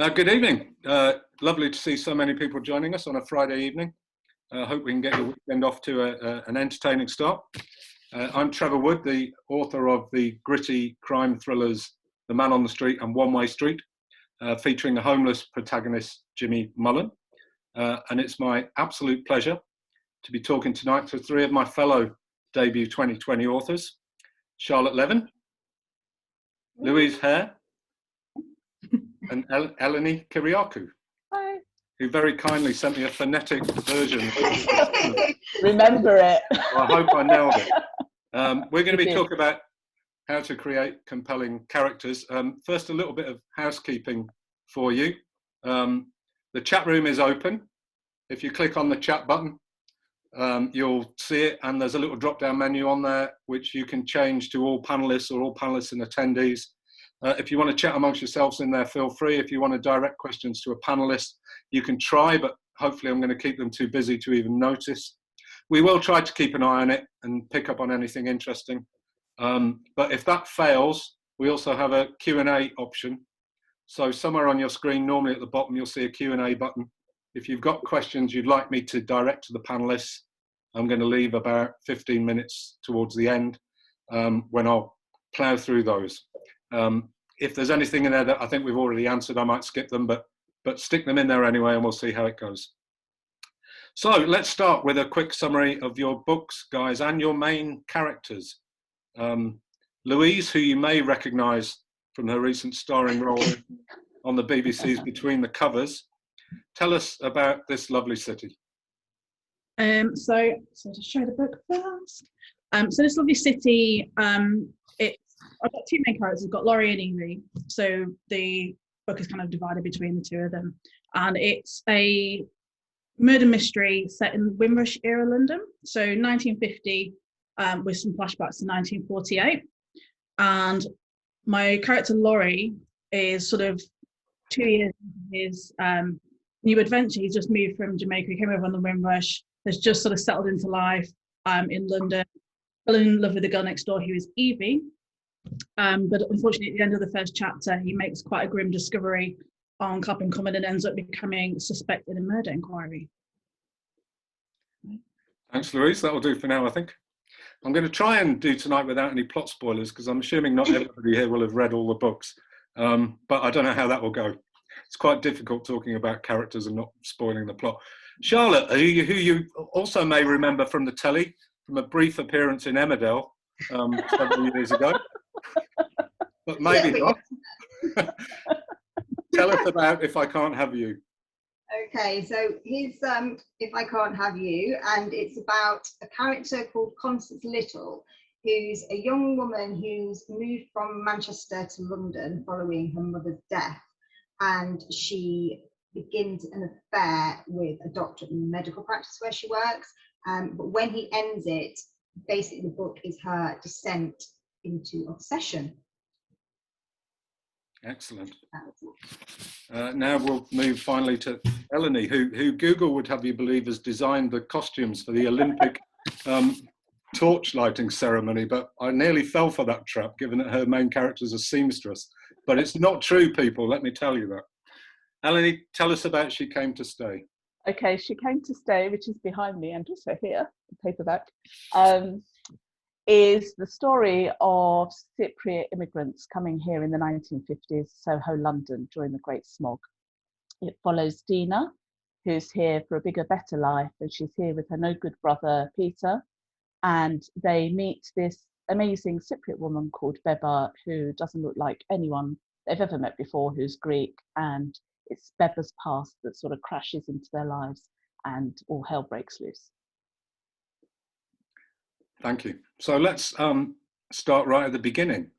Good evening. Lovely to see so many people joining us on a Friday evening. I hope we can get your weekend off to an entertaining start. I'm Trevor Wood, the author of the gritty crime thrillers The Man on the Street and One Way Street, featuring a homeless protagonist, Jimmy Mullen. And it's my absolute pleasure to be talking tonight to three of my fellow debut 2020 authors, Charlotte Levin, Louise Hare, and Eleni Kyriakou. Hi. Who very kindly sent me a phonetic version. Remember it. Well, I hope I nailed it. We're going to be talking about how to create compelling characters. First, a little bit of housekeeping for you. The chat room is open. If you click on the chat button, you'll see it, and there's a little drop-down menu on there which you can change to all panelists or all panelists and attendees. If you want to chat amongst yourselves in there, feel free. If you want to direct questions to a panelist, you can try, but hopefully I'm going to keep them too busy to even notice. We will try to keep an eye on it and pick up on anything interesting. But if that fails, we also have a Q&A option. So somewhere on your screen, normally at the bottom, you'll see a Q&A button. If you've got questions you'd like me to direct to the panelists, I'm going to leave about 15 minutes towards the end when I'll plough through those. If there's anything in there that I think we've already answered, I might skip them, but stick them in there anyway, and we'll see how it goes. So let's start with a quick summary of your books, guys, and your main characters. Louise, who you may recognise from her recent starring role on the BBC's Between the Covers, tell us about this lovely city. So to show the book first. So this lovely city, I've got two main characters. I've got Laurie and Evie. So the book is kind of divided between the two of them. And it's a murder mystery set in Windrush era London. So 1950 with some flashbacks to 1948. And my character Laurie is sort of 2 years into his new adventure. He's just moved from Jamaica. He came over on the Windrush, has just sort of settled into life in London, fell in love with the girl next door who is Evie. But unfortunately, at the end of the first chapter, he makes quite a grim discovery on Clapham Common and ends up becoming suspect in a murder inquiry. Thanks, Louise. That'll do for now, I think. I'm going to try and do tonight without any plot spoilers, because I'm assuming not everybody here will have read all the books. But I don't know how that will go. It's quite difficult talking about characters and not spoiling the plot. Charlotte, who you also may remember from the telly, from a brief appearance in Emmerdale several years ago. But maybe not. Tell us about If I Can't Have You. Okay, so here's If I Can't Have You, and it's about a character called Constance Little, who's a young woman who's moved from Manchester to London following her mother's death, and she begins an affair with a doctor in the medical practice where she works, but when he ends it, basically the book is her descent into obsession. Excellent. Now we'll move finally to Eleni, who Google would have you believe has designed the costumes for the Olympic torch lighting ceremony, but I nearly fell for that trap, given that her main character is a seamstress. But it's not true, people, let me tell you that. Eleni, tell us about She Came to Stay. Okay, She Came to Stay, which is behind me and also here, the paperback, is the story of Cypriot immigrants coming here in the 1950s, Soho, London, during the Great Smog. It follows Dina, who's here for a bigger, better life, and she's here with her no-good brother, Peter, and they meet this amazing Cypriot woman called Beba, who doesn't look like anyone they've ever met before, who's Greek, and it's Beba's past that sort of crashes into their lives and all hell breaks loose. Thank you. So let's start right at the beginning.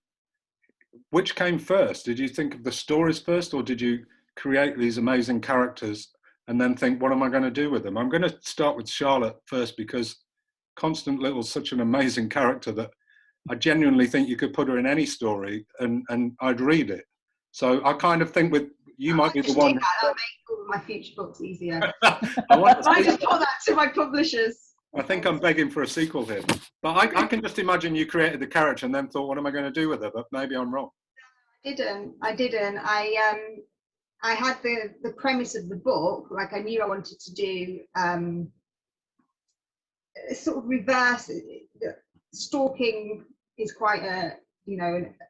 Which came first? Did you think of the stories first, or did you create these amazing characters and then think, what am I going to do with them? I'm going to start with Charlotte first, because Constance Little's such an amazing character that I genuinely think you could put her in any story and I'd read it. So I kind of think you might be the one. That'll make all my future books easier. I just put that to my publishers. I think I'm begging for a sequel here. But I can just imagine you created the character and then thought, what am I going to do with her? But maybe I'm wrong. I didn't. I had the premise of the book, like I knew I wanted to do a sort of reverse. Stalking is quite a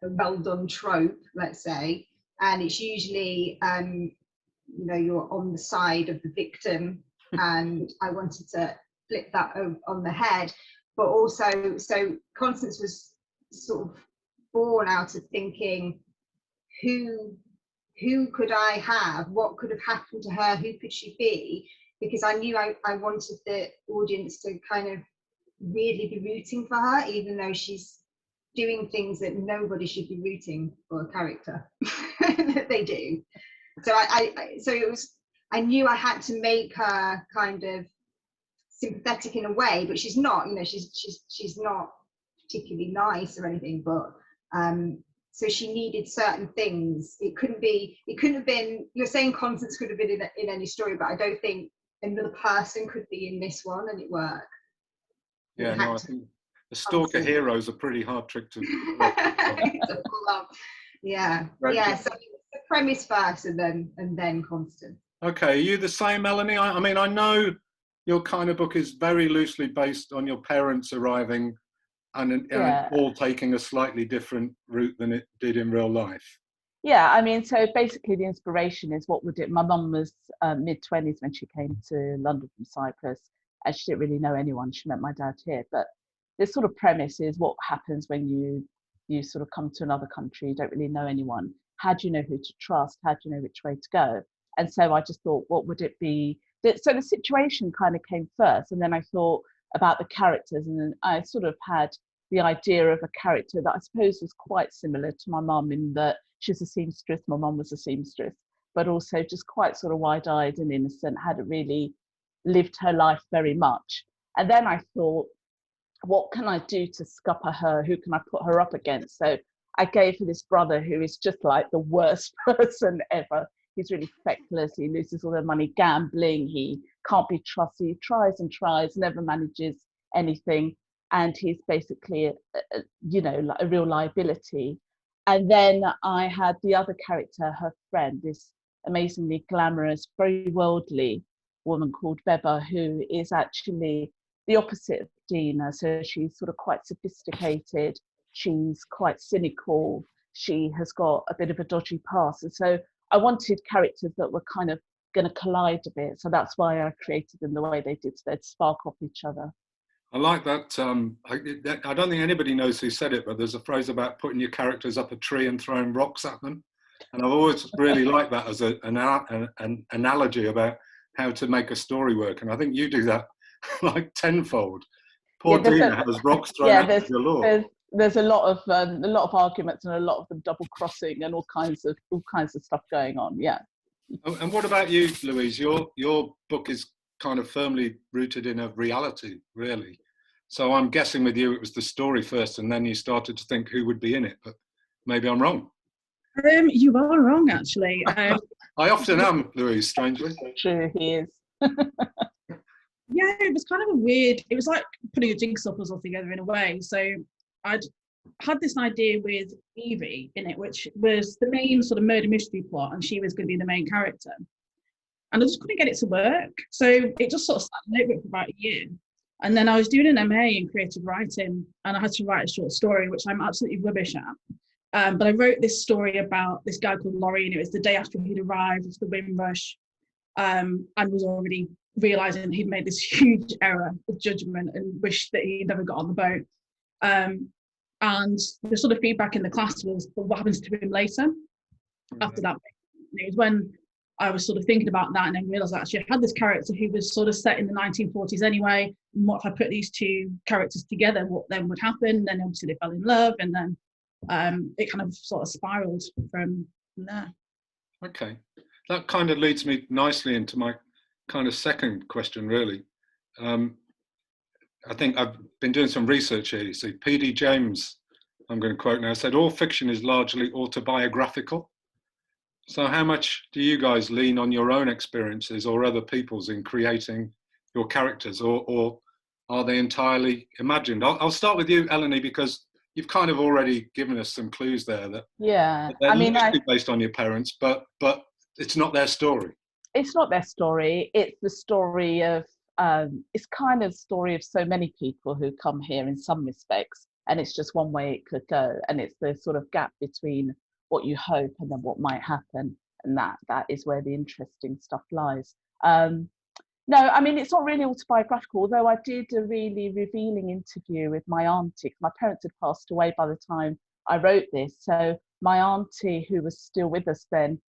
well done trope, let's say, and it's usually you're on the side of the victim, and I wanted to flip that on the head. But also, so Constance was sort of born out of thinking, who could I have? What could have happened to her? Who could she be? Because I knew I wanted the audience to kind of really be rooting for her, even though she's doing things that nobody should be rooting for a character that they do. So I knew I had to make her kind of sympathetic in a way, but she's not. She's not particularly nice or anything. But so she needed certain things. It couldn't have been. You're saying Constance could have been in any story, but I don't think another person could be in this one and it worked. Yeah, no, I think the stalker hero is a pretty hard trick to pull up. Yeah, right. Yeah. So the premise first, and then Constance. Okay, are you the same, Melanie? I mean, I know your kind of book is very loosely based on your parents arriving and all taking a slightly different route than it did in real life. Yeah, I mean, so basically the inspiration is my mum was mid-20s when she came to London from Cyprus, and she didn't really know anyone. She met my dad here. But this sort of premise is what happens when you sort of come to another country, you don't really know anyone. How do you know who to trust? How do you know which way to go? And so I just thought, what would it be? So the situation kind of came first, and then I thought about the characters, and then I sort of had the idea of a character that I suppose was quite similar to my mum in that she's a seamstress, my mum was a seamstress, but also just quite sort of wide-eyed and innocent, hadn't really lived her life very much. And then I thought, what can I do to scupper her? Who can I put her up against? So I gave her this brother who is just like the worst person ever. He's really feckless. He loses all their money gambling. He can't be trusted. He tries and tries, never manages anything. And he's basically, like a real liability. And then I had the other character, her friend, this amazingly glamorous, very worldly woman called Beba, who is actually the opposite of Dina. So she's sort of quite sophisticated. She's quite cynical. She has got a bit of a dodgy past. And so I wanted characters that were kind of going to collide a bit. So that's why I created them the way they did. So they'd spark off each other. I like that. I don't think anybody knows who said it, but there's a phrase about putting your characters up a tree and throwing rocks at them. And I've always really liked that as an analogy about how to make a story work. And I think you do that like tenfold. Poor Dina has rocks thrown at her galore. There's a lot of arguments and a lot of them double crossing and all kinds of stuff going on. Yeah. And what about you, Louise? Your book is kind of firmly rooted in a reality, really. So I'm guessing with you it was the story first, and then you started to think who would be in it. But maybe I'm wrong. You are wrong, actually. I often am, Louise. Strangely. True, he is. Yeah, it was kind of it was like putting a jigsaw puzzle together in a way. So I'd had this idea with Evie in it, which was the main sort of murder mystery plot, and she was going to be the main character. And I just couldn't get it to work. So it just sort of sat in the notebook for about a year. And then I was doing an MA in creative writing, and I had to write a short story, which I'm absolutely rubbish at. But I wrote this story about this guy called Laurie, and it was the day after he'd arrived to the Windrush, and was already realising that he'd made this huge error of judgment and wished that he'd never got on the boat. And the sort of feedback in the class was, well, what happens to him later after that? And it was when I was sort of thinking about that and then realised that actually I had this character who was sort of set in the 1940s anyway. And what if I put these two characters together, what then would happen? Then obviously they fell in love, and then it kind of sort of spiralled from there. Okay. That kind of leads me nicely into my kind of second question, really. I think I've been doing some research here. You see, P.D. James, I'm going to quote now, said, all fiction is largely autobiographical. So how much do you guys lean on your own experiences or other people's in creating your characters, or are they entirely imagined? I'll start with you, Eleni, because you've kind of already given us some clues there that they're loosely based on your parents, but it's not their story. It's not their story. It's the story of, it's kind of story of so many people who come here in some respects, and it's just one way it could go. And it's the sort of gap between what you hope and then what might happen. And that is where the interesting stuff lies. No, I mean, it's not really autobiographical, although I did a really revealing interview with my auntie. My parents had passed away by the time I wrote this. So my auntie, who was still with us then,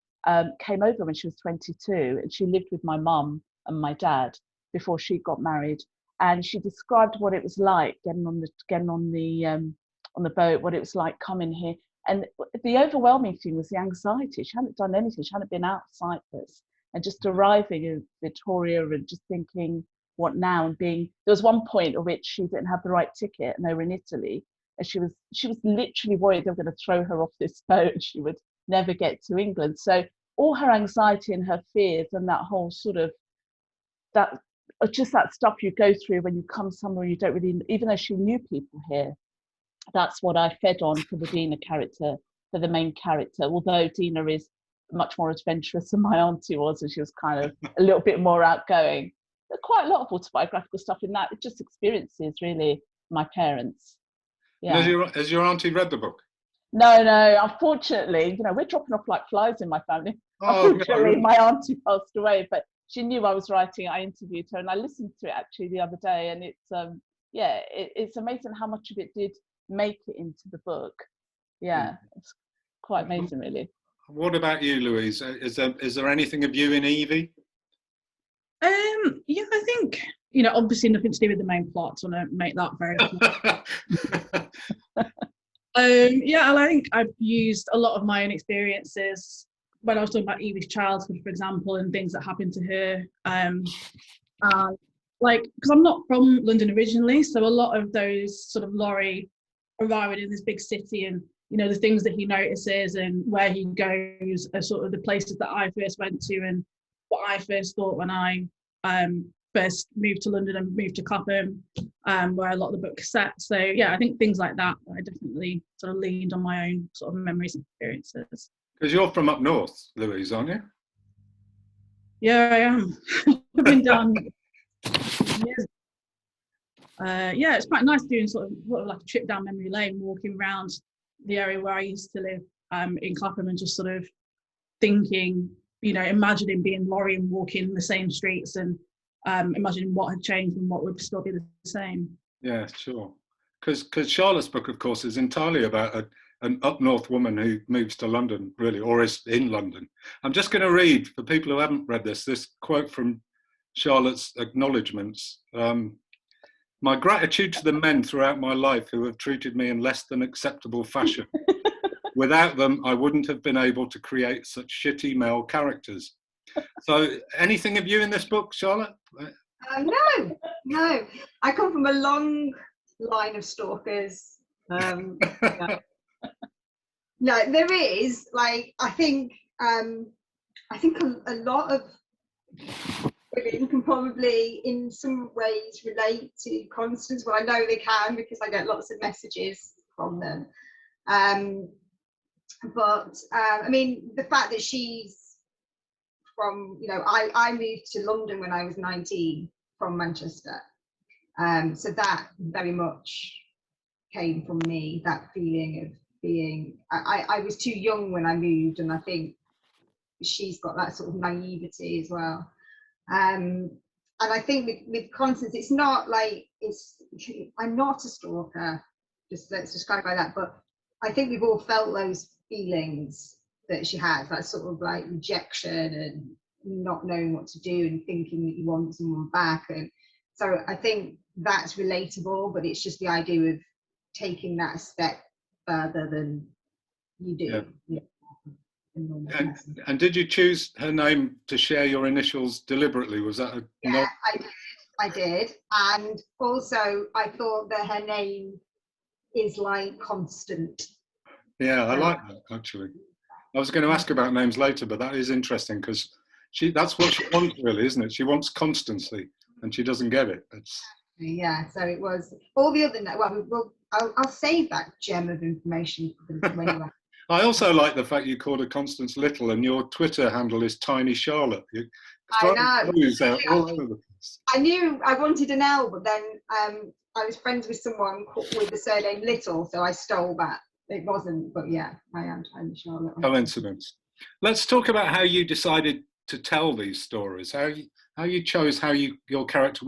came over when she was 22, and she lived with my mum and my dad before she got married. And she described what it was like getting on the boat, what it was like coming here. And the overwhelming thing was the anxiety. She hadn't done anything. She hadn't been out of Cyprus. And just arriving in Victoria and just thinking, what now? And there was one point at which she didn't have the right ticket, and they were in Italy, and she was literally worried they were going to throw her off this boat and she would never get to England. So all her anxiety and her fears and that whole sort of that stuff you go through when you come somewhere you don't really, even though she knew people here, that's what I fed on for the Dina character, for the main character. Although Dina is much more adventurous than my auntie was, and she was kind of a little bit more outgoing. There's quite a lot of autobiographical stuff in that. It's just experiences, really, my parents. Yeah. Has your auntie read the book? No, unfortunately, we're dropping off like flies in my family. Oh, unfortunately, no. my auntie passed away, but she knew I was writing. I interviewed her and I listened to it actually the other day, and it's it's amazing how much of it did make it into the book. Yeah, it's quite amazing, really. What about you, Louise? Is there anything of you in Evie? Yeah, I think, obviously nothing to do with the main plot, so I want to make that very clear. Yeah, I think I've used a lot of my own experiences when I was talking about Evie's childhood, for example, and things that happened to her. Because I'm not from London originally, so a lot of those sort of Laurie arriving in this big city and the things that he notices and where he goes are sort of the places that I first went to and what I first thought when I first moved to London and moved to Clapham, where a lot of the book is set. So yeah, I think things like that, I definitely sort of leaned on my own sort of memories and experiences. Because you're from up north, Louise, aren't you? Yeah, I am. I've been down years. Yeah, it's quite nice doing sort of like a trip down memory lane, walking around the area where I used to live in Clapham, and just sort of thinking, imagining being Laurie and walking the same streets, and imagining what had changed and what would still be the same. Yeah, sure. Because Charlotte's book, of course, is entirely about an up north woman who moves to London, really, or is in London. I'm just going to read, for people who haven't read this quote from Charlotte's acknowledgements. My gratitude to the men throughout my life who have treated me in less than acceptable fashion. Without them, I wouldn't have been able to create such shitty male characters. So, anything of you in this book, Charlotte? No. I come from a long line of stalkers. Yeah. No, there is, I think a lot of women can probably in some ways relate to Constance. Well, I know they can because I get lots of messages from them. But I mean, the fact that she's from, I moved to London when I was 19 from Manchester. So that very much came from me, that feeling of being, I was too young when I moved, and I think she's got that sort of naivety as well. And I think with Constance, it's not like I'm not a stalker, let's describe it like that, but I think we've all felt those feelings that she has, that sort of like rejection and not knowing what to do and thinking that you want someone back. And so I think that's relatable, but it's just the idea of taking that a step further than you do. Yeah. And did you choose her name to share your initials deliberately? Was that Yeah, I did. And also I thought that her name is like constant. Yeah, I like that, actually. I was going to ask about names later, but that is interesting because that's what she wants, really, isn't it? She wants constancy, and she doesn't get it. Yeah, so it was all the other. Well, I'll save that gem of information for when you I also like the fact you called her Constance Little, and your Twitter handle is Tiny Charlotte. You're I know. clues out all over the place. I knew I wanted an L, but then I was friends with someone with the surname Little, so I stole that. It wasn't, but yeah, I am Tiny Charlotte. Coincidence. Let's talk about how you decided to tell these stories. How you chose how your character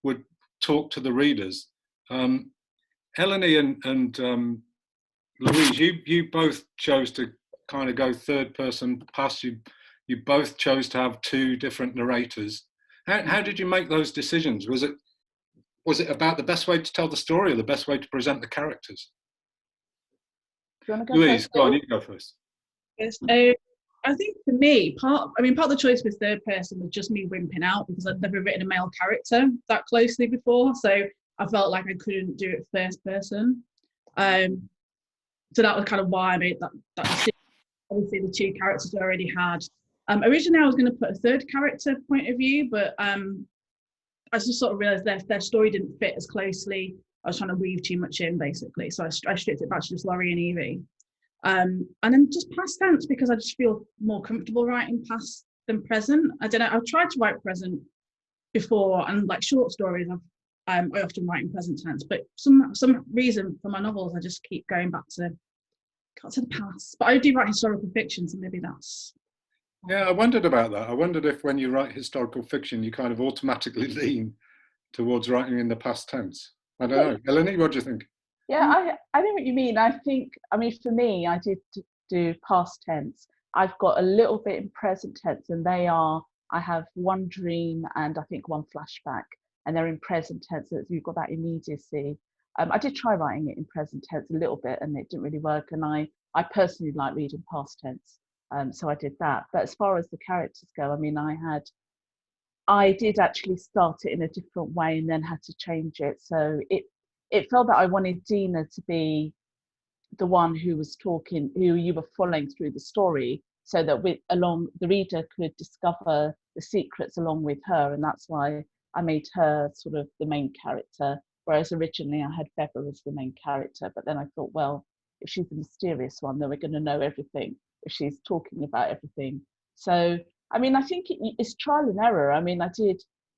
would talk to the readers. Eleni and Louise, you both chose to kind of go third person past. You both chose to have two different narrators. How did you make those decisions? Was it about the best way to tell the story or the best way to present the characters? Do you want to go Louise, first? go on, you go first. Yes. I think for me, part of the choice with third person was just me wimping out, because I'd never written a male character that closely before, so I felt like I couldn't do it first person. So that was kind of why I made that decision. Obviously, the two characters I already had. Originally, I was going to put a third character point of view, but I just sort of realised their story didn't fit as closely. I was trying to weave too much in, basically, so I stripped it back to just Laurie and Evie. And then just past tense, because I just feel more comfortable writing past than present. I don't know, I've tried to write present before, and like short stories, I often write in present tense, but some reason for my novels, I just keep going back to the past. But I do write historical fiction, so maybe that's... Yeah, I wondered about that. I wondered if when you write historical fiction, you kind of automatically lean towards writing in the past tense. I don't know. Eleni, what do you think? Yeah, I know what you mean. I mean, for me, I did do past tense. I've got a little bit in present tense, and I have one dream and I think one flashback, and they're in present tense, so you've got that immediacy. I did try writing it in present tense a little bit, and it didn't really work, and I personally like reading past tense, so I did that. But as far as the characters go, I mean, I did actually start it in a different way and then had to change it. So it felt that I wanted Dina to be the one who was talking, who you were following through the story, so that the reader could discover the secrets along with her, and that's why I made her sort of the main character, whereas originally I had Bever as the main character. But then I thought, well, if she's the mysterious one, then we're going to know everything if she's talking about everything. So I mean, I think it's trial and error. I mean,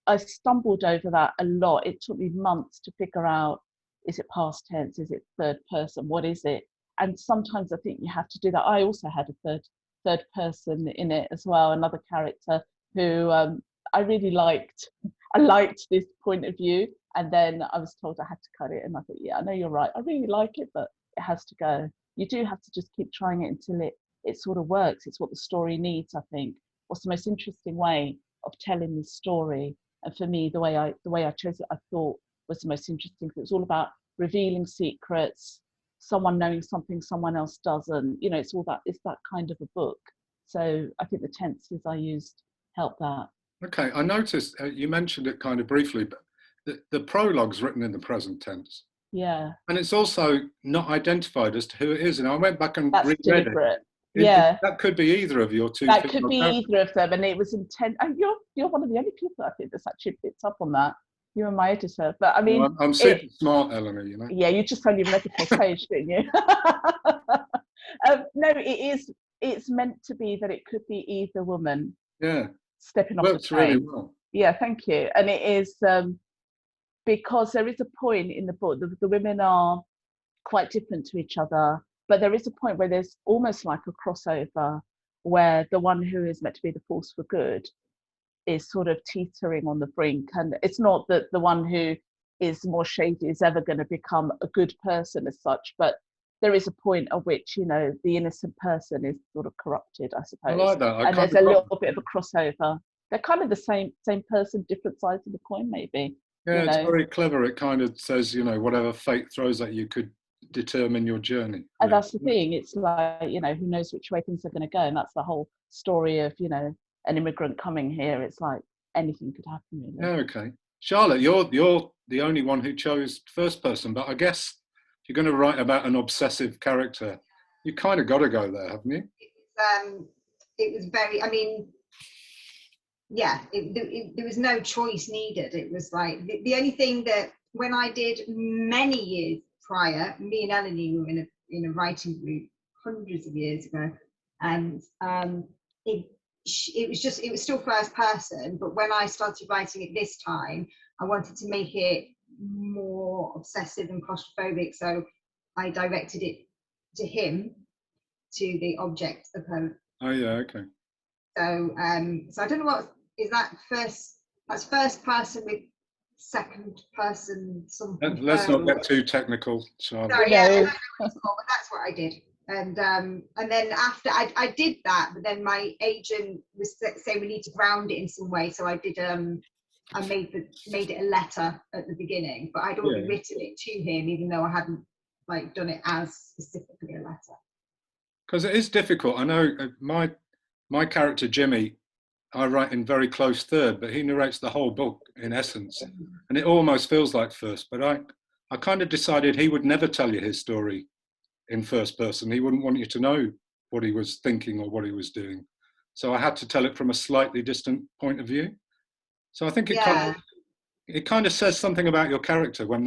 I stumbled over that a lot. It took me months to figure out, is it past tense? Is it third person? What is it? And sometimes I think you have to do that. I also had a third person in it as well, another character who I really liked. I liked this point of view. And then I was told I had to cut it. And I thought, yeah, I know you're right. I really like it, but it has to go. You do have to just keep trying it until it sort of works. It's what the story needs, I think. What's the most interesting way of telling the story? And for me, the way I chose it, I thought was the most interesting. It was all about revealing secrets, someone knowing something someone else doesn't. You know, it's that kind of a book. So I think the tenses I used helped that. Okay, I noticed you mentioned it kind of briefly, but the prologue's written in the present tense. Yeah. And it's also not identified as to who it is. And I went back and reread deliberate. it. Yeah, that could be either of your two. that could be either of them, and it was intent. And you're one of the only people I think that's actually picked up on that. You and my editor, but I mean, well, I'm super smart, Eleni. You know. Yeah, you just only read the first page, didn't you? No, it's meant to be that it could be either woman. Yeah. Stepping off the train. Really well. Yeah, thank you. And it is because there is a point in the book. The women are quite different to each other. But there is a point where there's almost like a crossover where the one who is meant to be the force for good is sort of teetering on the brink. And it's not that the one who is more shady is ever going to become a good person as such, but there is a point at which, you know, the innocent person is sort of corrupted, I suppose. I like that. And there's a little bit of a crossover. They're kind of the same person, different sides of the coin, maybe. Yeah, it's very clever. It kind of says, you know, whatever fate throws at you could determine your journey. And that's the thing, it's like, you know, who knows which way things are going to go, and that's the whole story of, you know, an immigrant coming here. It's like anything could happen, really. Yeah, okay. Charlotte, you're the only one who chose first person, but I guess if you're going to write about an obsessive character, you kind of got to go there, haven't you? It was very, I mean, yeah, there was no choice needed. It was like the only thing that when I did many years prior, me and Eleni were in a writing group hundreds of years ago, and it was still first person, but when I started writing it this time, I wanted to make it more obsessive and claustrophobic, so I directed it to him, to the object of her. Oh yeah, okay. So so I don't know what is that first. That's first person with second person something. Let's not get too technical, Charlotte. Sorry, yeah, I don't know what it's called, but that's what I did. And then after I did that, but then my agent was saying we need to ground it in some way, so I did I made it a letter at the beginning, but I'd already written it to him, even though I hadn't like done it as specifically a letter. Because it is difficult. I know my character Jimmy, I write in very close third, but he narrates the whole book in essence, and it almost feels like first. But I kind of decided he would never tell you his story in first person. He wouldn't want you to know what he was thinking or what he was doing. So I had to tell it from a slightly distant point of view. So I think it kind of says something about your character when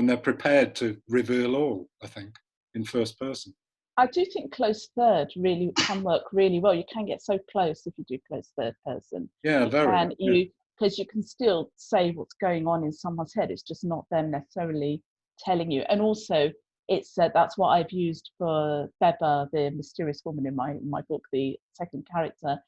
they're prepared to reveal all, I think, in first person. I do think close third really can work really well. You can get so close if you do close third person. Yeah, because you can still say what's going on in someone's head. It's just not them necessarily telling you. And also, it's that's what I've used for Beba, the mysterious woman in my book, the second character.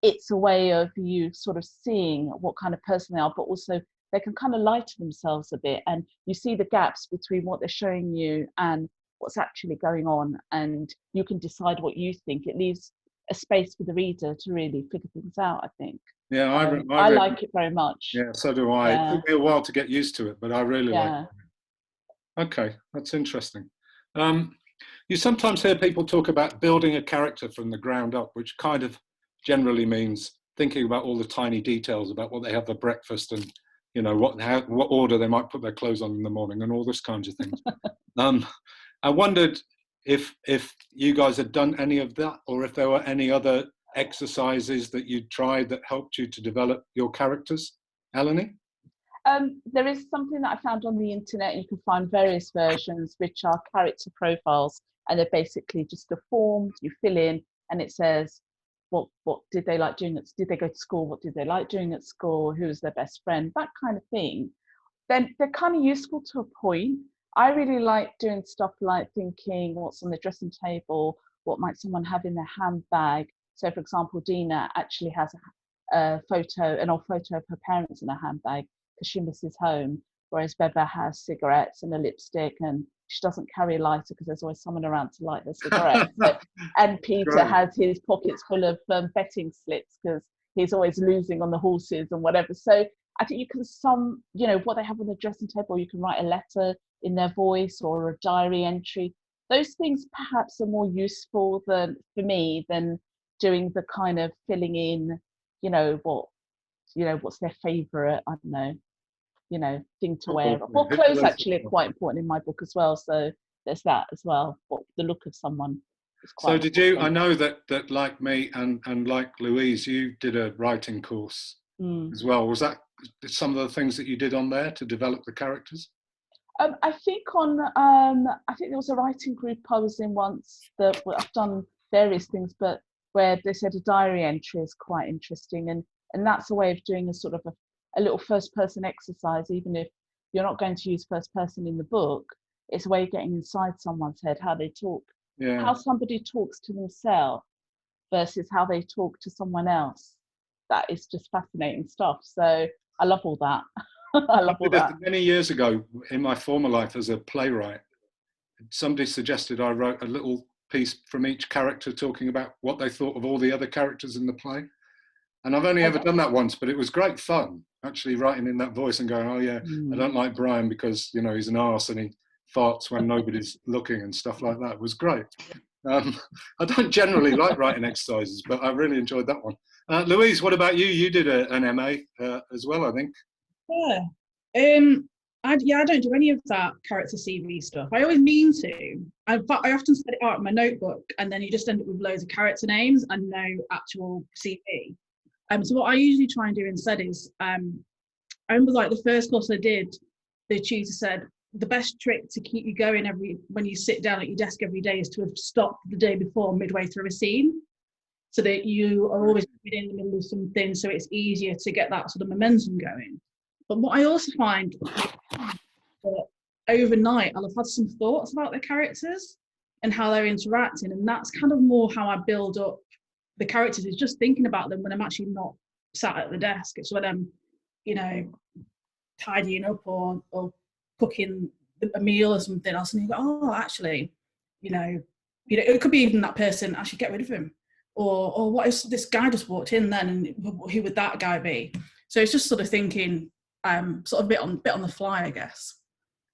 It's a way of you sort of seeing what kind of person they are, but also they can kind of lie to themselves a bit, and you see the gaps between what they're showing you and what's actually going on, and you can decide what you think. It leaves a space for the reader to really figure things out, I think. Yeah, I like it very much. Yeah, so do I. Yeah. It took me a while to get used to it, but I really like it. Yeah. Okay, that's interesting. You sometimes hear people talk about building a character from the ground up, which kind of generally means thinking about all the tiny details about what they have for breakfast and, you know, what order they might put their clothes on in the morning and all this kinds of things. I wondered if you guys had done any of that, or if there were any other exercises that you'd tried that helped you to develop your characters, Eleni? There is something that I found on the internet, and you can find various versions, which are character profiles, and they're basically just a form you fill in, and it says what did they like doing did they go to school, what did they like doing at school, who was their best friend, that kind of thing. Then they're kind of useful to a point. I really like doing stuff like thinking what's on the dressing table, what might someone have in their handbag. So for example, Dina actually has an old photo of her parents in her handbag because she misses home, whereas Beba has cigarettes and a lipstick, and she doesn't carry a lighter because there's always someone around to light the cigarettes. And Peter has his pockets full of betting slips because he's always losing on the horses and whatever. So I think you can what they have on the dressing table, you can write a letter in their voice or a diary entry. Those things perhaps are more useful for me than doing the kind of filling in, what's their favourite, I don't know, thing to wear. Well, clothes actually are quite important in my book as well. So there's that as well. What the look of someone is quite important. So did you, I know that like me and like Louise, you did a writing course as well. Was that some of the things that you did on there to develop the characters? I think I think there was a writing group I was in once that I've done various things, but where they said a diary entry is quite interesting, and that's a way of doing a sort of a little first person exercise. Even if you're not going to use first person in the book, it's a way of getting inside someone's head, how they talk, how somebody talks to themselves versus how they talk to someone else. That is just fascinating stuff. So I love all that. I love all that. Many years ago in my former life as a playwright, somebody suggested I wrote a little piece from each character talking about what they thought of all the other characters in the play. And I've only ever done that once, but it was great fun actually writing in that voice and going, oh yeah, I don't like Brian because, he's an arse and he farts when nobody's looking and stuff like that. It was great. I don't generally like writing exercises, but I really enjoyed that one. Louise, what about you? You did an MA as well, I think. Yeah. I don't do any of that character CV stuff. I always mean to. I often set it out in my notebook, and then you just end up with loads of character names and no actual CV. So what I usually try and do instead is, I remember like the first course I did, the tutor said, the best trick to keep you going when you sit down at your desk every day is to have stopped the day before midway through a scene, so that you are always in the middle of something, so it's easier to get that sort of momentum going. But what I also find that overnight I'll have had some thoughts about the characters and how they're interacting, and that's kind of more how I build up the characters, is just thinking about them when I'm actually not sat at the desk. It's when I'm, you know, tidying up or cooking a meal or something else, and you go, oh, actually, you know, it could be even that person, actually get rid of him, or what if this guy just walked in then, and who would that guy be? So it's just sort of thinking, sort of bit on the fly, I guess.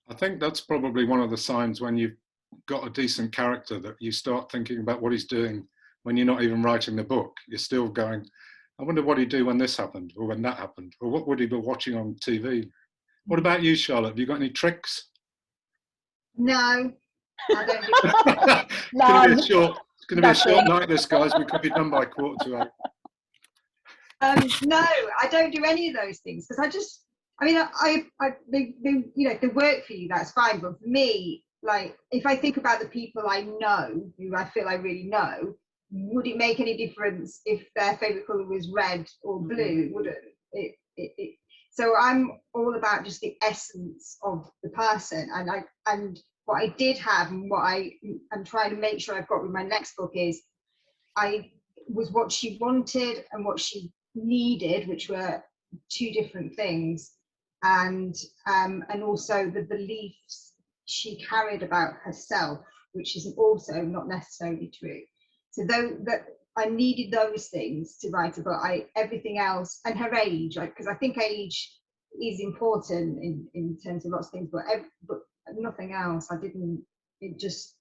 I think that's probably one of the signs when you've got a decent character, that you start thinking about what he's doing when you're not even writing the book. You're still going, I wonder what he'd do when this happened, or when that happened, or what would he be watching on TV? What about you, Charlotte? Have you got any tricks? No, I don't do It's going to be a short night, this, guys. We could be done by 7:45. No, I don't do any of those things, because they work for you, that's fine. But for me, like, if I think about the people I know, who I feel I really know, would it make any difference if their favourite colour was red or blue? Wouldn't it? So I'm all about just the essence of the person, and what I did have, and what I'm trying to make sure I've got with my next book is, was what she wanted and what she needed, which were two different things, and also the beliefs she carried about herself, which is also not necessarily true. So that I needed those things to write a book. Everything else, and her age, because I think age is important in terms of lots of things, but nothing else. It just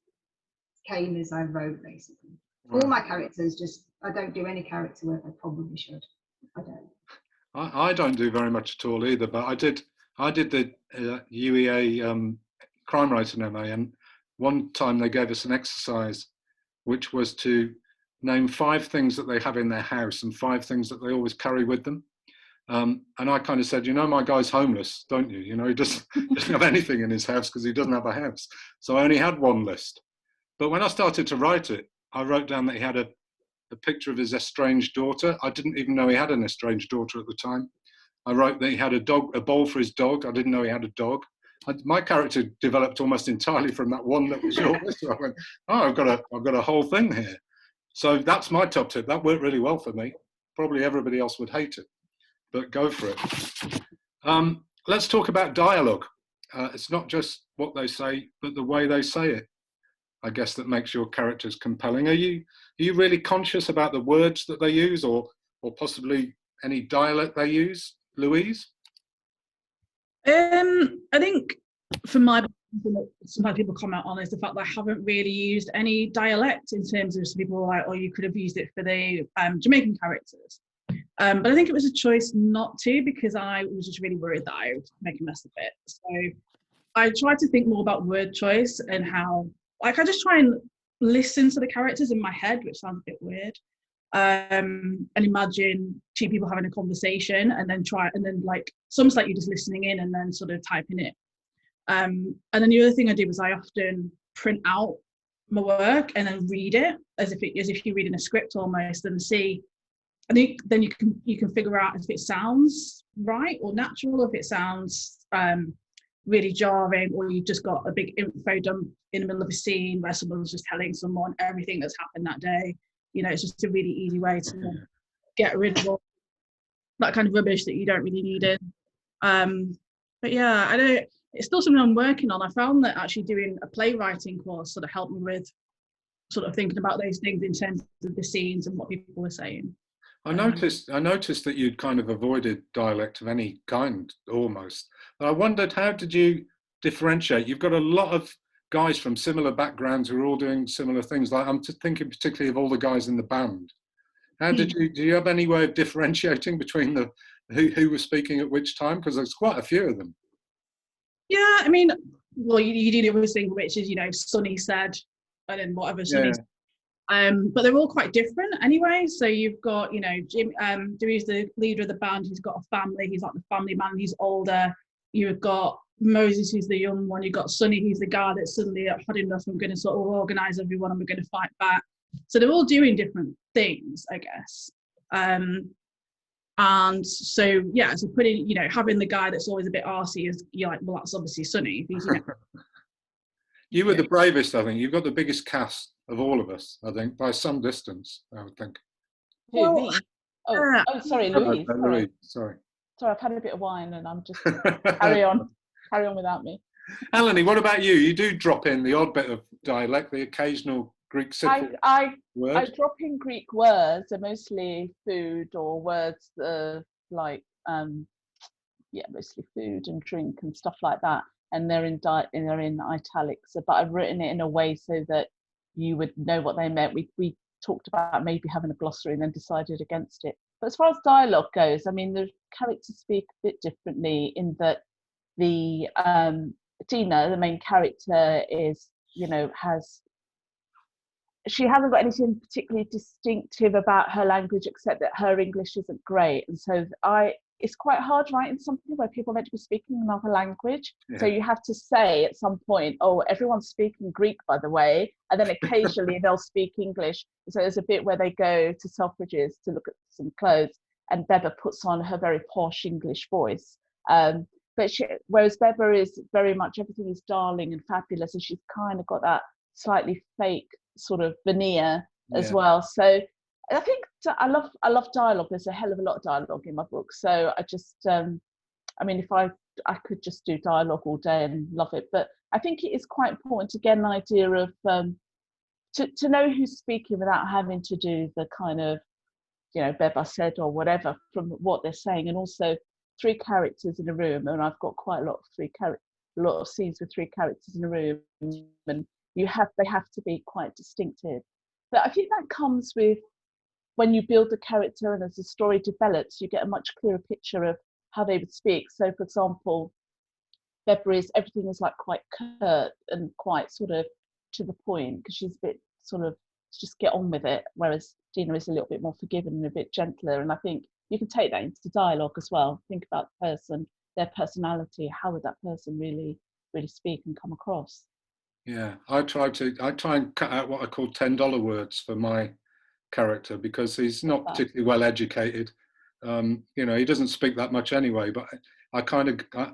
came as I wrote, basically. Right. All my characters, I don't do any character work. I probably should. I don't. I don't do very much at all either, but I did the UEA crime writing MA, and one time they gave us an exercise which was to name 5 things that they have in their house and 5 things that they always carry with them. And I kind of said, my guy's homeless, don't you? He doesn't have anything in his house because he doesn't have a house. So I only had one list. But when I started to write it, I wrote down that he had a picture of his estranged daughter. I didn't even know he had an estranged daughter at the time. I wrote that he had a bowl for his dog. I didn't know he had a dog. My character developed almost entirely from that one little short list. So I went, I've got a whole thing here. So that's my top tip. That worked really well for me. Probably everybody else would hate it, but go for it. Let's talk about dialogue. It's not just what they say, but the way they say it, I guess, that makes your characters compelling. Are you really conscious about the words that they use, or possibly any dialect they use, Louise? I think for my, sometimes people comment on is the fact that I haven't really used any dialect, in terms of some people are like, oh, you could have used it for the Jamaican characters. But I think it was a choice not to, because I was just really worried that I would make a mess of it. So I tried to think more about word choice and how, I just try and listen to the characters in my head, which sounds a bit weird, and imagine 2 people having a conversation, and then like, it's almost like you're just listening in and then sort of typing it. And then the other thing I do is I often print out my work and then read it as if you're reading a script almost, and see. I think then you can figure out if it sounds right or natural, or if it sounds really jarring, or you've just got a big info dump in the middle of a scene where someone's just telling someone everything that's happened that day. It's just a really easy way to get rid of all that kind of rubbish that you don't really need in. But yeah, it's still something I'm working on. I found that actually doing a playwriting course sort of helped me with sort of thinking about those things in terms of the scenes and what people were saying. I noticed that you'd kind of avoided dialect of any kind, almost. I wondered, how did you differentiate? You've got a lot of guys from similar backgrounds who are all doing similar things. Like, I'm thinking particularly of all the guys in the band. How do you have any way of differentiating between who was speaking at which time? Because there's quite a few of them. Yeah, I mean, well, you do the other thing, which is, Sonny said, and then whatever Sonny said. But they're all quite different anyway. So you've got, Jim, Dewey's the leader of the band. He's got a family. He's like the family man. He's older. You've got Moses, who's the young one. You've got Sonny, who's the guy that's suddenly had enough. I'm going to sort of organise everyone and we're going to fight back. So they're all doing different things, I guess. And so, yeah, so putting, you know, having the guy that's always a bit arsey is, you're like, well, that's obviously Sonny. He's, you know, You were the bravest, I think. You've got the biggest cast of all of us, I think, by some distance, I would think. Who, me? Oh, sorry, Louise. Louise, sorry. Sorry, I've had a bit of wine and I'm just carry on without me. Eleni, what about you? You do drop in the odd bit of dialect, the occasional Greek simple word. I drop in Greek words, and mostly food or words like mostly food and drink and stuff like that. And they're in italics, but I've written it in a way so that you would know what they meant. We talked about maybe having a glossary and then decided against it. But as far as dialogue goes, I mean, the characters speak a bit differently in that the Tina, the main character, is, you know, she hasn't got anything particularly distinctive about her language except that her English isn't great. And so it's quite hard writing something where people are meant to be speaking another language. Yeah. So you have to say at some point, oh, everyone's speaking Greek, by the way, and then occasionally they'll speak English. So there's a bit where they go to Selfridges to look at some clothes, and Beba puts on her very posh English voice. Whereas Beba is very much, everything is darling and fabulous, and she's kind of got that slightly fake sort of veneer as well. So I think I love dialogue. There's a hell of a lot of dialogue in my book. So I just, I mean, if I could just do dialogue all day and love it. But I think it is quite important to get an idea of, to know who's speaking without having to do the kind of, you know, Beba said or whatever from what they're saying. And also 3 characters in a room. And I've got quite a lot of scenes with 3 characters in a room. And they have to be quite distinctive. But I think that comes with, when you build a character and as the story develops, you get a much clearer picture of how they would speak. So, for example, Beba everything is like quite curt and quite sort of to the point, because she's a bit sort of just get on with it, whereas Dina is a little bit more forgiving and a bit gentler. And I think you can take that into dialogue as well. Think about the person, their personality. How would that person really speak and come across? Yeah, I try and cut out what I call $10 words for my character, because he's not particularly well educated. You know, he doesn't speak that much anyway, but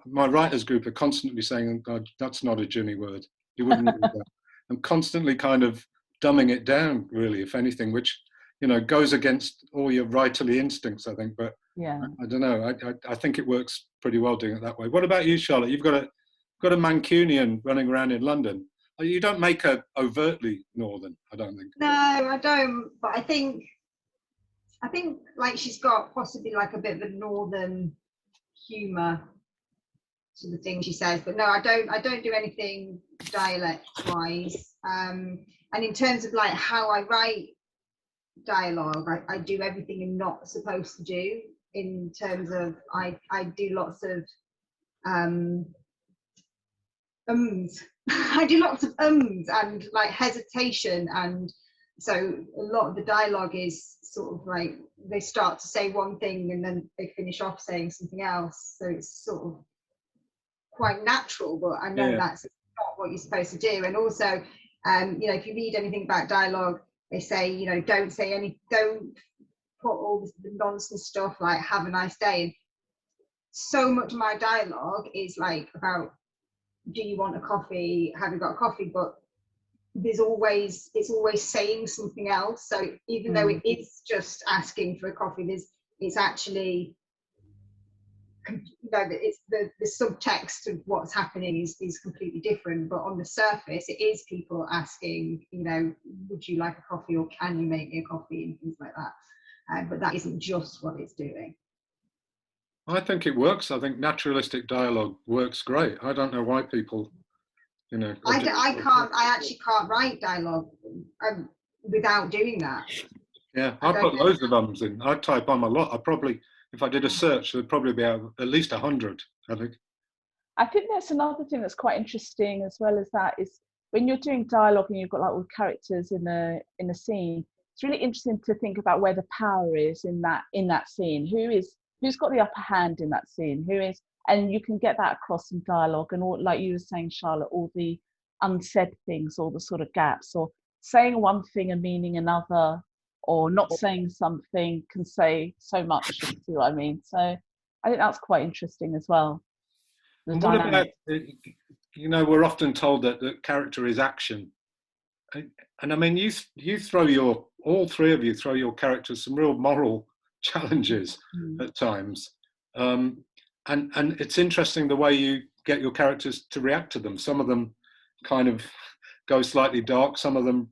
my writers group are constantly saying, God, that's not a Jimmy word. You wouldn't use that. I'm constantly kind of dumbing it down, really, if anything, which, you know, goes against all your writerly instincts, I think. But yeah, I don't know. I think it works pretty well doing it that way. What about you, Charlotte? You've got a Mancunian running around in London. You don't make her overtly northern, I don't think. No, I don't. But I think like she's got possibly like a bit of a northern humour to the things she says. But no, I don't do anything dialect wise. And in terms of like how I write dialogue, I do everything I'm not supposed to do. In terms of I do lots of I do lots of and like hesitation, and so a lot of the dialogue is sort of like they start to say one thing and then they finish off saying something else, so it's sort of quite natural, but I know that's not what you're supposed to do. And also you know, if you read anything about dialogue, they say, you know, don't put all the nonsense stuff like have a nice day. And so much of my dialogue is like about, do you want a coffee? Have you got a coffee? But it's always saying something else. So even though it is just asking for a coffee, it's actually, you know, it's the subtext of what's happening is completely different. But on the surface, it is people asking, you know, would you like a coffee, or can you make me a coffee, and things like that. But that isn't just what it's doing. I think it works. I think naturalistic dialogue works great. I don't know why people, you know. I actually can't write dialogue without doing that. Yeah, I put loads of ums in. I type a lot. I probably, if I did a search, there'd probably be at least 100, I think. I think that's another thing that's quite interesting as well as that is when you're doing dialogue and you've got like all characters in a scene, it's really interesting to think about where the power is in that scene. Who's got the upper hand in that scene? and you can get that across in dialogue, and all, like you were saying, Charlotte, all the unsaid things, all the sort of gaps, or saying one thing and meaning another, or not saying something can say so much, if you see what I mean. So I think that's quite interesting as well. And what about, you know, we're often told that character is action. And I mean, you throw all three of you throw your characters some real moral challenges at times. And it's interesting the way you get your characters to react to them. Some of them kind of go slightly dark, some of them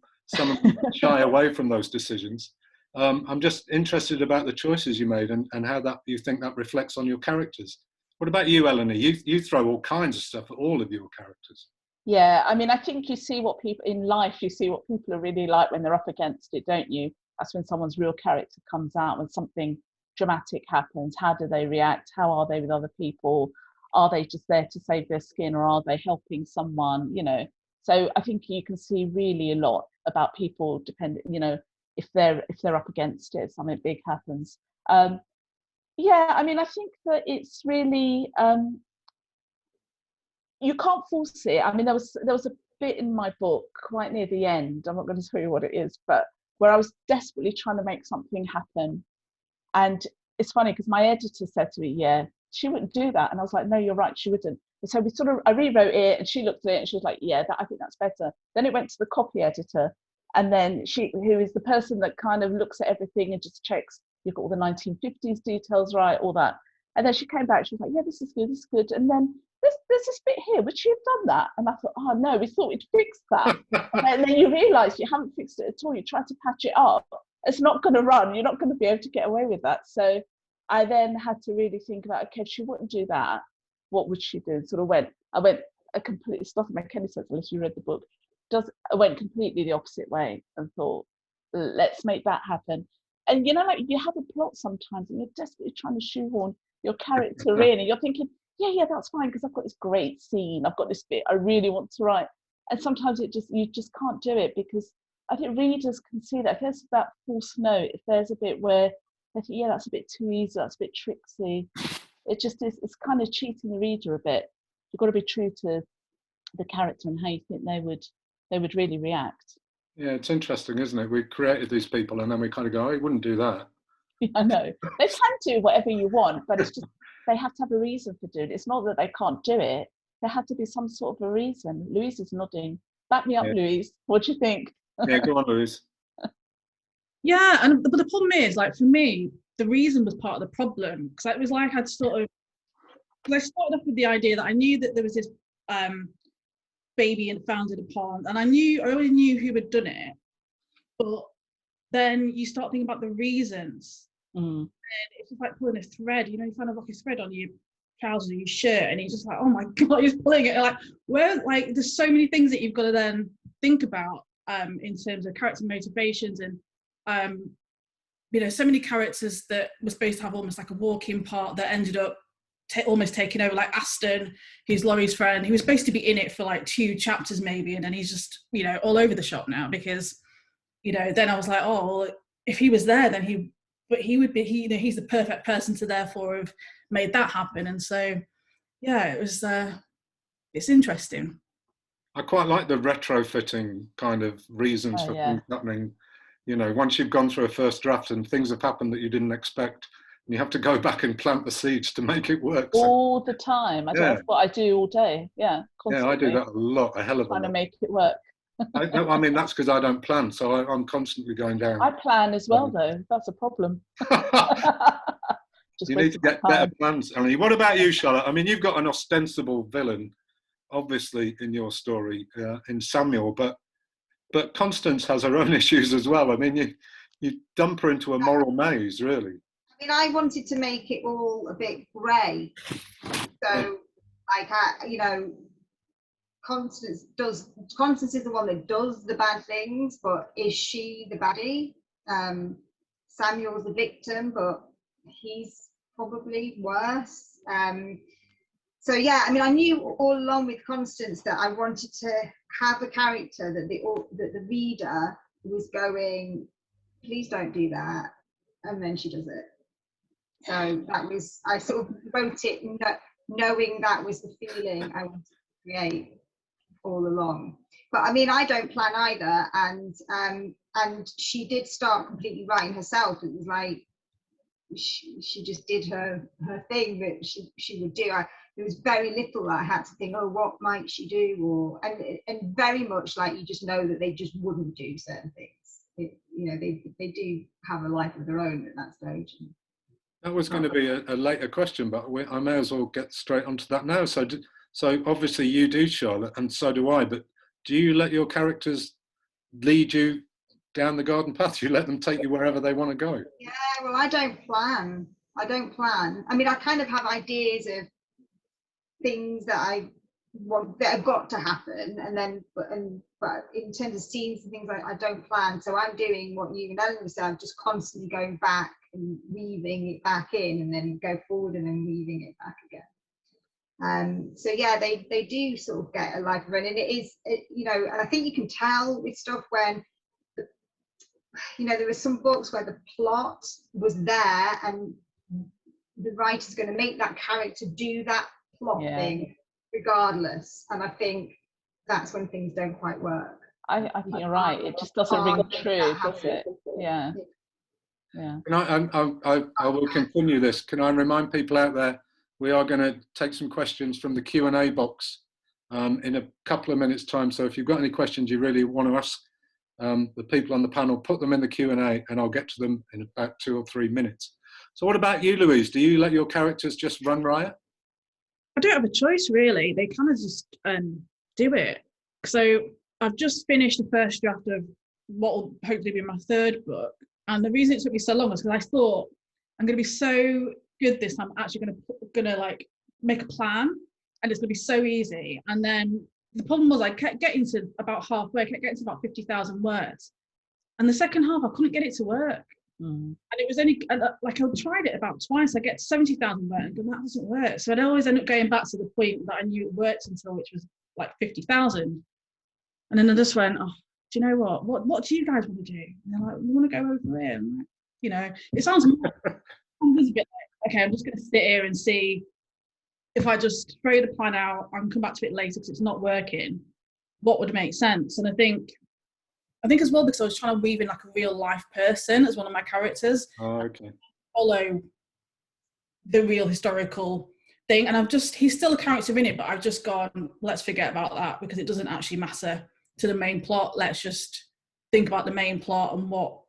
shy away from those decisions. I'm just interested about the choices you made and how that you think that reflects on your characters. What about you, Eleanor? You throw all kinds of stuff at all of your characters. Yeah, I mean, I think you see what people in life, you see what people are really like when they're up against it, don't you? That's when someone's real character comes out, when something dramatic happens. How do they react? How are they with other people? Are they just there to save their skin, or are they helping someone, you know? So I think you can see really a lot about people depending, you know, if they're up against it, something big happens. Yeah, I mean, I think that it's really, you can't force it. I mean, there was a bit in my book quite near the end, I'm not going to tell you what it is, but where I was desperately trying to make something happen. And it's funny because my editor said to me, yeah, she wouldn't do that. And I was like, no, you're right, she wouldn't. And so I rewrote it, and she looked at it and she was like, yeah, I think that's better. Then it went to the copy editor, and then who is the person that kind of looks at everything and just checks you've got all the 1950s details right, all that. And then she came back, she was like, yeah, this is good. And then there's this bit here, would she have done that? And I thought, oh no, we thought we'd fixed that. And then you realise you haven't fixed it at all. You tried to patch it up. It's not going to run. You're not going to be able to get away with that. So I then had to really think about, okay, if she wouldn't do that, what would she do? And sort of I went a completely, stuff like Kenny says, unless you read the book, I went completely the opposite way and thought, let's make that happen. And you know, like you have a plot sometimes and you're desperately trying to shoehorn your character in, and you're thinking, yeah, that's fine because I've got this great scene, I've got this bit I really want to write. And sometimes you just can't do it, because I think readers can see that if there's that false note, if there's a bit where they think, yeah, that's a bit too easy, that's a bit tricksy, it just is, it's kind of cheating the reader a bit. You've got to be true to the character and how you think they would really react. Yeah, it's interesting, isn't it? We created these people and then we kind of go, oh, you wouldn't do that. I know. They can do whatever you want, but it's just they have to have a reason for doing it. It's not that they can't do it. There had to be some sort of a reason. Louise is nodding. Back me up, yeah. Louise. What do you think? Yeah, go on, Louise. Yeah, but the problem is, like, for me, the reason was part of the problem, because it was like I'd sort of, because I started off with the idea that I knew that there was this baby and founded a pond, and I already knew who had done it, but then you start thinking about the reasons, and it's just like pulling a thread. You know, you find like a thread on your trousers or your shirt, and you're just like, oh my god, he's pulling it. Like, like there's so many things that you've got to then think about in terms of character motivations, and you know, so many characters that were supposed to have almost like a walking part that ended up almost taking over, like Aston, who's Laurie's friend. He was supposed to be in it for like 2 chapters maybe, and then he's just, you know, all over the shop now, because, you know, then I was like, oh, well, if he was there, then he would be, you know, he's the perfect person to therefore have made that happen. And so, yeah, it was, it's interesting. I quite like the retrofitting kind of reasons for things happening. You know, once you've gone through a first draft and things have happened that you didn't expect, and you have to go back and plant the seeds to make it work. All the time. That's what I do all day. Yeah, constantly. Yeah, I do that a lot, a hell of a lot. Trying to make it work. I mean, that's because I don't plan, so I'm constantly going down. I plan as well, though. That's a problem. You need to get better plans. I mean, what about you, Charlotte? I mean, you've got an ostensible villain, obviously, in your story, in Samuel, but Constance has her own issues as well. I mean, you dump her into a moral maze, really. I mean, I wanted to make it all a bit grey. So, like, you know, Constance is the one that does the bad things, but is she the baddie? Samuel's the victim, but he's probably worse. So yeah, I mean, I knew all along with Constance that I wanted to have a character that the reader was going, please don't do that, and then she does it. So that was, I sort of wrote it knowing that was the feeling I wanted to create all along. But I mean, I don't plan either, and she did start completely writing herself. It was like she just did her thing that she would do. There was very little that I had to think, oh, what might she do, and very much like you just know that they just wouldn't do certain things. They do have a life of their own at that stage. That was going to be a later question, but I may as well get straight onto that now. So obviously you do, Charlotte, and so do I. But do you let your characters lead you down the garden path? You let them take you wherever they want to go? Yeah, well, I don't plan. I mean, I kind of have ideas of things that I want that have got to happen, but in terms of scenes and things, I don't plan. So I'm doing what you and Ellen said. I'm just constantly going back and weaving it back in, and then go forward and then weaving it back again. So yeah, they do sort of get a life of it, and it is, and I think you can tell with stuff when, there were some books where the plot was there and the writer's going to make that character do that plot thing regardless, and I think that's when things don't quite work. I think you're right. It just doesn't ring true, does it? Yeah. I will continue this. Can I remind people out there, we are going to take some questions from the Q&A box in a couple of minutes' time. So if you've got any questions you really want to ask the people on the panel, put them in the Q&A and I'll get to them in about 2 or 3 minutes. So what about you, Louise? Do you let your characters just run riot? I don't have a choice, really. They kind of just do it. So I've just finished the first draft of what will hopefully be my 3rd book. And the reason it took me so long was because I thought I'm going to be so good this time. I'm actually going to like make a plan, and it's going to be so easy. And then the problem was I kept getting to about halfway, I kept getting to about 50,000 words. And the second half, I couldn't get it to work. And it was only like I tried it about twice. I get to 70,000 words, and that doesn't work. So I'd always end up going back to the point that I knew it worked until, which was like 50,000. And then I just went, oh, do you know what do you guys want to do? And they're like, we want to go over here. And like, it sounds a bit like, okay, I'm just going to sit here and see if I just throw the plan out and come back to it later because it's not working, what would make sense? And I think as well, because I was trying to weave in like a real life person as one of my characters. Oh, okay. Follow the real historical thing, and he's still a character in it, but I've just gone, let's forget about that because it doesn't actually matter to the main plot. Let's just think about the main plot and what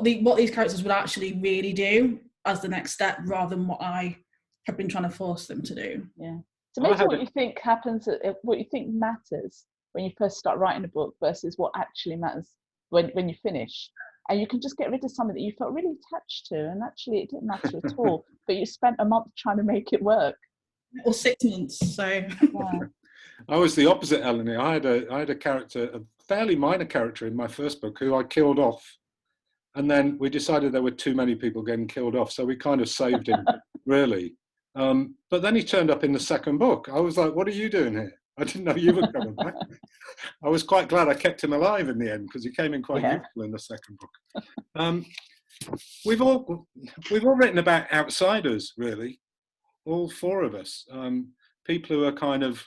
these characters would actually really do as the next step, rather than what I have been trying to force them to do. Yeah. So maybe what you think happens, what you think matters when you first start writing a book versus what actually matters when you finish. And you can just get rid of something that you felt really attached to, and actually it didn't matter at all, but you spent a month trying to make it work. Or 6 months, so. Yeah. I was the opposite, Eleni. I had a character, a fairly minor character in my first book who I killed off. And then we decided there were too many people getting killed off, so we kind of saved him, really. But then he turned up in the second book. I was like, what are you doing here? I didn't know you were coming back. I was quite glad I kept him alive in the end because he came in quite useful in the second book. We've all written about outsiders, really, all 4 of us. People who are kind of,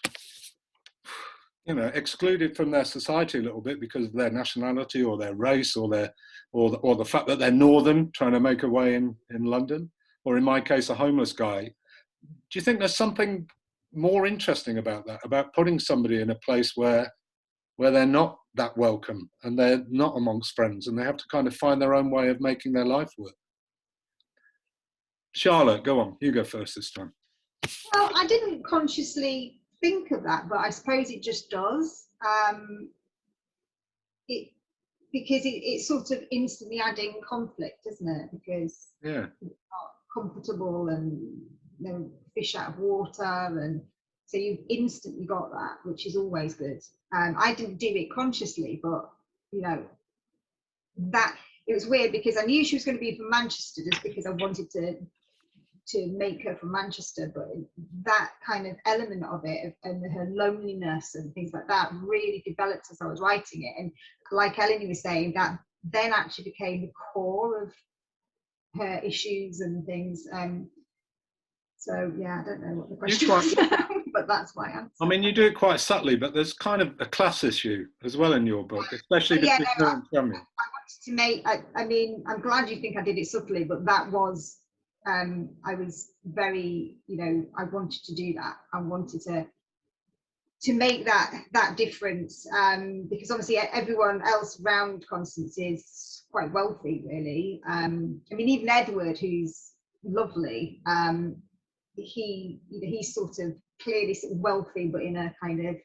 excluded from their society a little bit because of their nationality or their race or the fact that they're northern, trying to make a way in London, or in my case, a homeless guy. Do you think there's something more interesting about that, about putting somebody in a place where they're not that welcome and they're not amongst friends and they have to kind of find their own way of making their life work? Charlotte, go on. You go first this time. Well, I didn't consciously think of that, but I suppose it just does. Because it's sort of instantly adding conflict, isn't it? Because it's not comfortable and fish out of water, and so you've instantly got that, which is always good. I didn't do it consciously, but that it was weird because I knew she was going to be from Manchester just because I wanted to make her from Manchester, but that kind of element of it and her loneliness and things like that really developed as I was writing it. And like Eleni was saying, that then actually became the core of her issues and things. So yeah, I don't know what the question was, but that's my answer. I mean, you do it quite subtly, but there's kind of a class issue as well in your book, especially between her and Samuel. I wanted to make, I mean, I'm glad you think I did it subtly, but that was, I was very, you know, I wanted to do that. I wanted to make that difference, because obviously everyone else around Constance is quite wealthy, really. I mean, even Edward, who's lovely, he's sort of clearly sort of wealthy, but in a kind of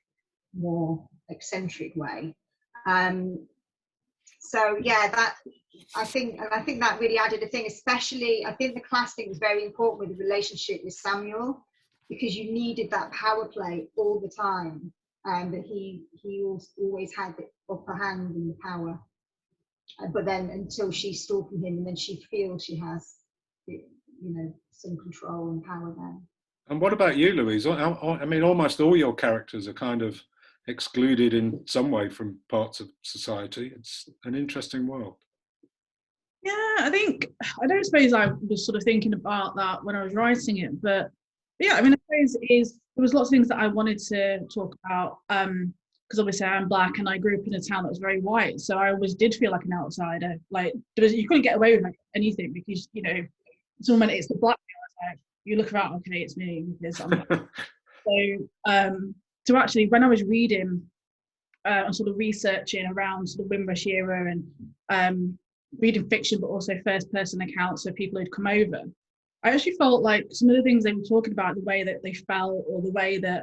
more eccentric way. So yeah, that I think that really added a thing. Especially, I think the class thing was very important with the relationship with Samuel, because you needed that power play all the time, and that he always had the upper hand and the power. But then until she's stalking him, and then she feels she has, you know, some control and power there. And what about you, Louise? I mean, almost all your characters are kind of excluded in some way from parts of society. It's an interesting world. Yeah, I don't suppose I was sort of thinking about that when I was writing it, but yeah, I mean, I suppose there was lots of things that I wanted to talk about, because obviously I'm Black and I grew up in a town that was very white, so I always did feel like an outsider. Like you couldn't get away with like anything, because, you know, someone it's the Black guy, like, you look around, okay, it's me, because I'm Black. So actually, when I was reading and sort of researching around sort of Windrush era and reading fiction, but also first-person accounts of people who'd come over, I actually felt like some of the things they were talking about, the way that they felt, or the way that,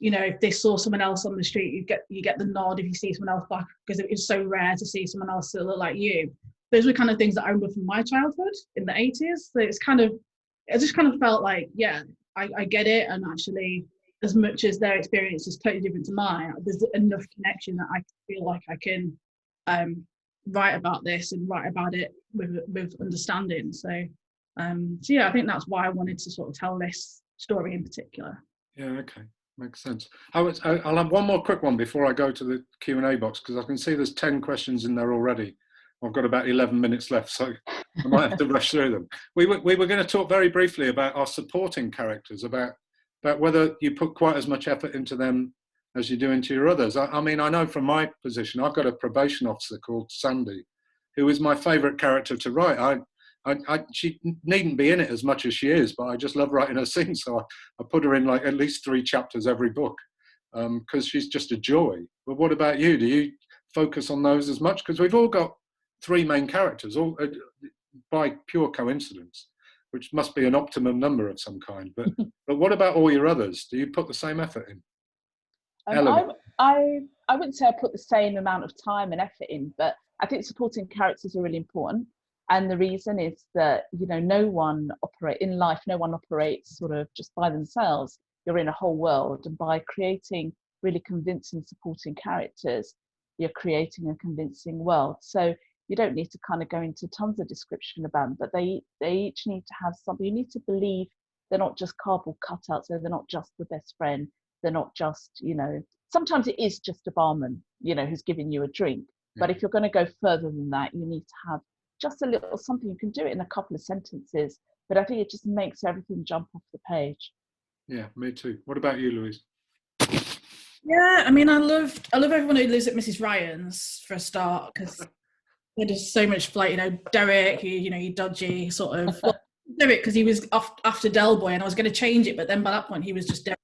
you know, if they saw someone else on the street, you get the nod if you see someone else Black, because it was so rare to see someone else that looked like you. Those were kind of things that I remember from my childhood in the 80s. So it just kind of felt like, yeah, I get it, and actually, as much as their experience is totally different to mine, there's enough connection that I feel like I can write about this and write about it with understanding. So yeah, I think that's why I wanted to sort of tell this story in particular. Yeah, okay, makes sense. I'll have one more quick one before I go to the Q&A box, because I can see there's 10 questions in there already. I've got about 11 minutes left, so I might have to rush through them. We were going to talk very briefly about our supporting characters, about whether you put quite as much effort into them as you do into your others. I mean, I know from my position, I've got a probation officer called Sandy, who is my favourite character to write. She needn't be in it as much as she is, but I just love writing her scenes, so I put her in like at least 3 chapters every book, because she's just a joy. But what about you? Do you focus on those as much? Because we've all got 3 main characters, all by pure coincidence, which must be an optimum number of some kind. But what about all your others? Do you put the same effort in? I wouldn't say I put the same amount of time and effort in, but I think supporting characters are really important. And the reason is that, you know, no one operates sort of just by themselves. You're in a whole world, and by creating really convincing supporting characters, you're creating a convincing world. So you don't need to kind of go into tons of description about them, but they each need to have something. You need to believe they're not just cardboard cutouts, so they're not just the best friend. They're not just, you know, sometimes it is just a barman, you know, who's giving you a drink. But if you're going to go further than that, you need to have just a little something. You can do it in a couple of sentences, but I think it just makes everything jump off the page. Yeah, me too. What about you, Louise? Yeah, I mean, I love everyone who lives at Mrs. Ryan's for a start, because they're just so much like, you know, Derek, you know, you dodgy sort of Derek, because he was after Del Boy, and I was going to change it, but then by that point he was just Derek.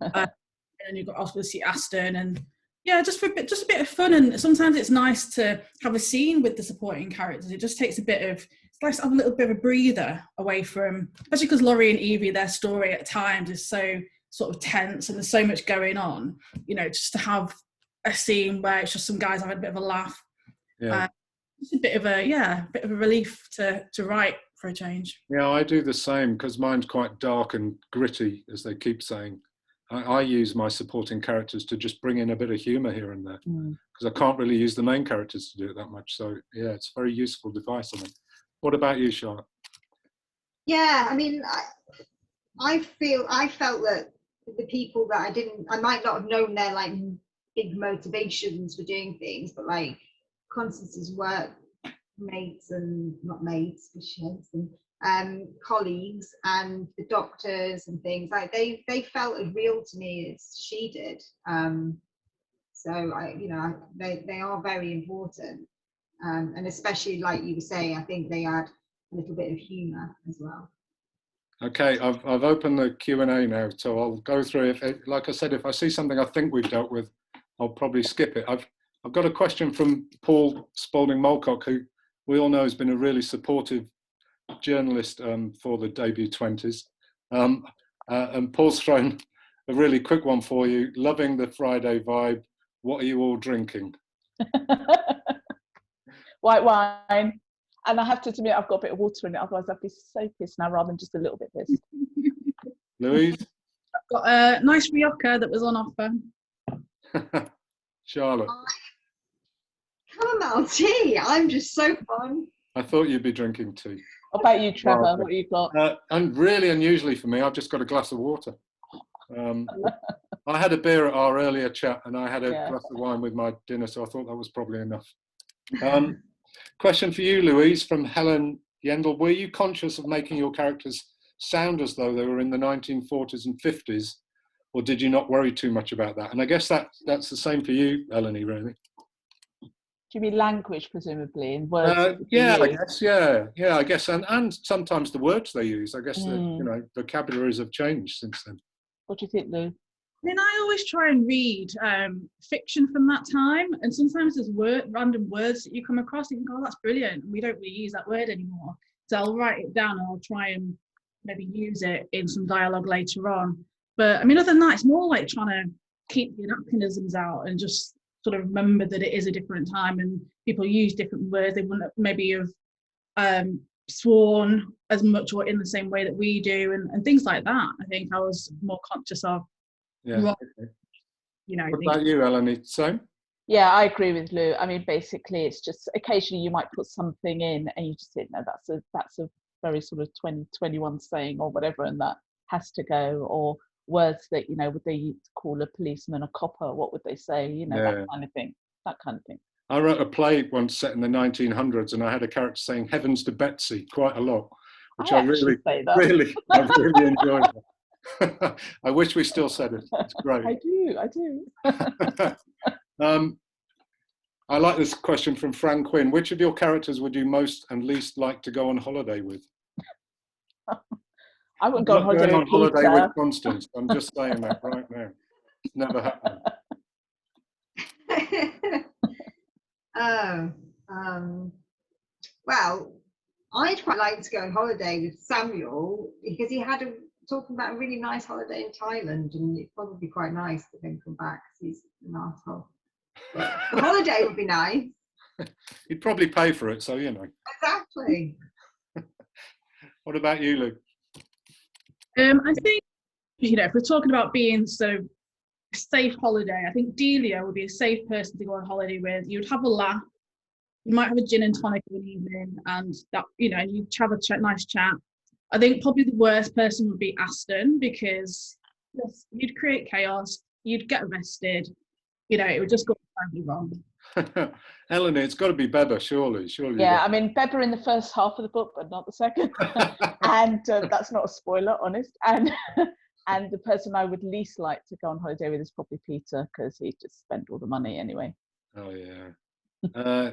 And you've got obviously Aston, and yeah, just a bit of fun. And sometimes it's nice to have a scene with the supporting characters. It just takes it's nice to have a little bit of a breather away from, especially because Laurie and Evie, their story at times is so sort of tense and there's so much going on, you know, just to have a scene where it's just some guys having a bit of a laugh. Yeah. It's a bit of a relief to write for a change. Yeah, I do the same, because mine's quite dark and gritty, as they keep saying. I use my supporting characters to just bring in a bit of humour here and there, because I can't really use the main characters to do it that much. So yeah, it's a very useful device, I think. What about you, Charlotte? Yeah, I mean, I felt that the people that I might not have known their like big motivations for doing things, but like Constance's work mates, and not mates because she hates them, colleagues and the doctors and things. Like they felt as real to me as she did. So they are very important, and especially like you were saying, I think they add a little bit of humour as well. Okay, I've opened the Q&A now, so I'll go through. Like I said, if I see something I think we've dealt with, I'll probably skip it. I've got a question from Paul Spalding-Mulcock, who we all know has been a really supportive journalist for the debut 20s. And Paul's thrown a really quick one for you. Loving the Friday vibe. What are you all drinking? White wine. And I have to admit, I've got a bit of water in it, otherwise I'd be so pissed now rather than just a little bit pissed. Louise? I've got a nice Rioja that was on offer. Charlotte? Chamomile tea. I'm just so fun. I thought you'd be drinking tea. What about you, Trevor? What have you got? And really unusually for me, I've just got a glass of water. I had a beer at our earlier chat and I had a glass of wine with my dinner, so I thought that was probably enough. Question for you, Louise, from Helen Yendel. Were you conscious of making your characters sound as though they were in the 1940s and 50s, or did you not worry too much about that? And I guess that's the same for you, Eleni, really. Do you mean language, presumably, in words? I guess, and sometimes the words they use. I guess vocabularies have changed since then. What do you think, Lou? Then I always try and read fiction from that time, and sometimes there's random words that you come across and you think, oh, that's brilliant, we don't really use that word anymore. So I'll write it down and I'll try and maybe use it in some dialogue later on. But I mean, other than that, it's more like trying to keep the anachronisms out and just sort of remember that it is a different time and people use different words. They wouldn't maybe have sworn as much or in the same way that we do, and things like that. I think I was more conscious of. Yeah. What about you, Eleni? Same? Yeah, I agree with Lou. I mean, basically, it's just occasionally you might put something in and you just think, no, that's a very sort of 2021 saying or whatever, and that has to go. Or words that, would they call a policeman a copper? What would they say? That kind of thing. That kind of thing. I wrote a play once set in the 1900s, and I had a character saying "Heavens to Betsy" quite a lot, which I really enjoyed. I wish we still said it. It's great. I do. I like this question from Fran Quinn. Which of your characters would you most and least like to go on holiday with? I wouldn't go on holiday with holiday with Constance. I'm just saying that right now. It's never happened. Well, I'd quite like to go on holiday with Samuel because he had talking about a really nice holiday in Thailand, and it'd probably be quite nice to then come back because he's an arsehole. But the holiday would be nice. He'd probably pay for it, so Exactly. What about you, Luke? I think, if we're talking about being sort of a safe holiday, I think Delia would be a safe person to go on holiday with. You'd have a laugh. You might have a gin and tonic of an evening, and that, you'd have a nice chat. I think probably the worst person would be Aston, because you'd create chaos, you'd get arrested, it would just go terribly wrong. Eleni, it's got to be Beba, surely. Yeah, I mean, Beba in the first half of the book, but not the second. And that's not a spoiler, honest. And the person I would least like to go on holiday with is probably Peter, because he'd just spend all the money anyway. Oh, yeah.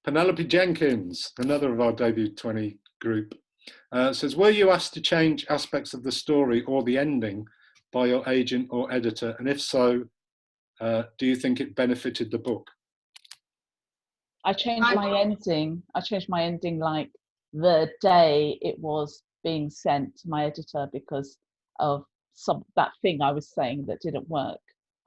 Penelope Jenkins, another of our debut 20 group, says, were you asked to change aspects of the story or the ending by your agent or editor? And if so, do you think it benefited the book? I changed my ending. Like the day it was being sent to my editor because of that thing I was saying that didn't work.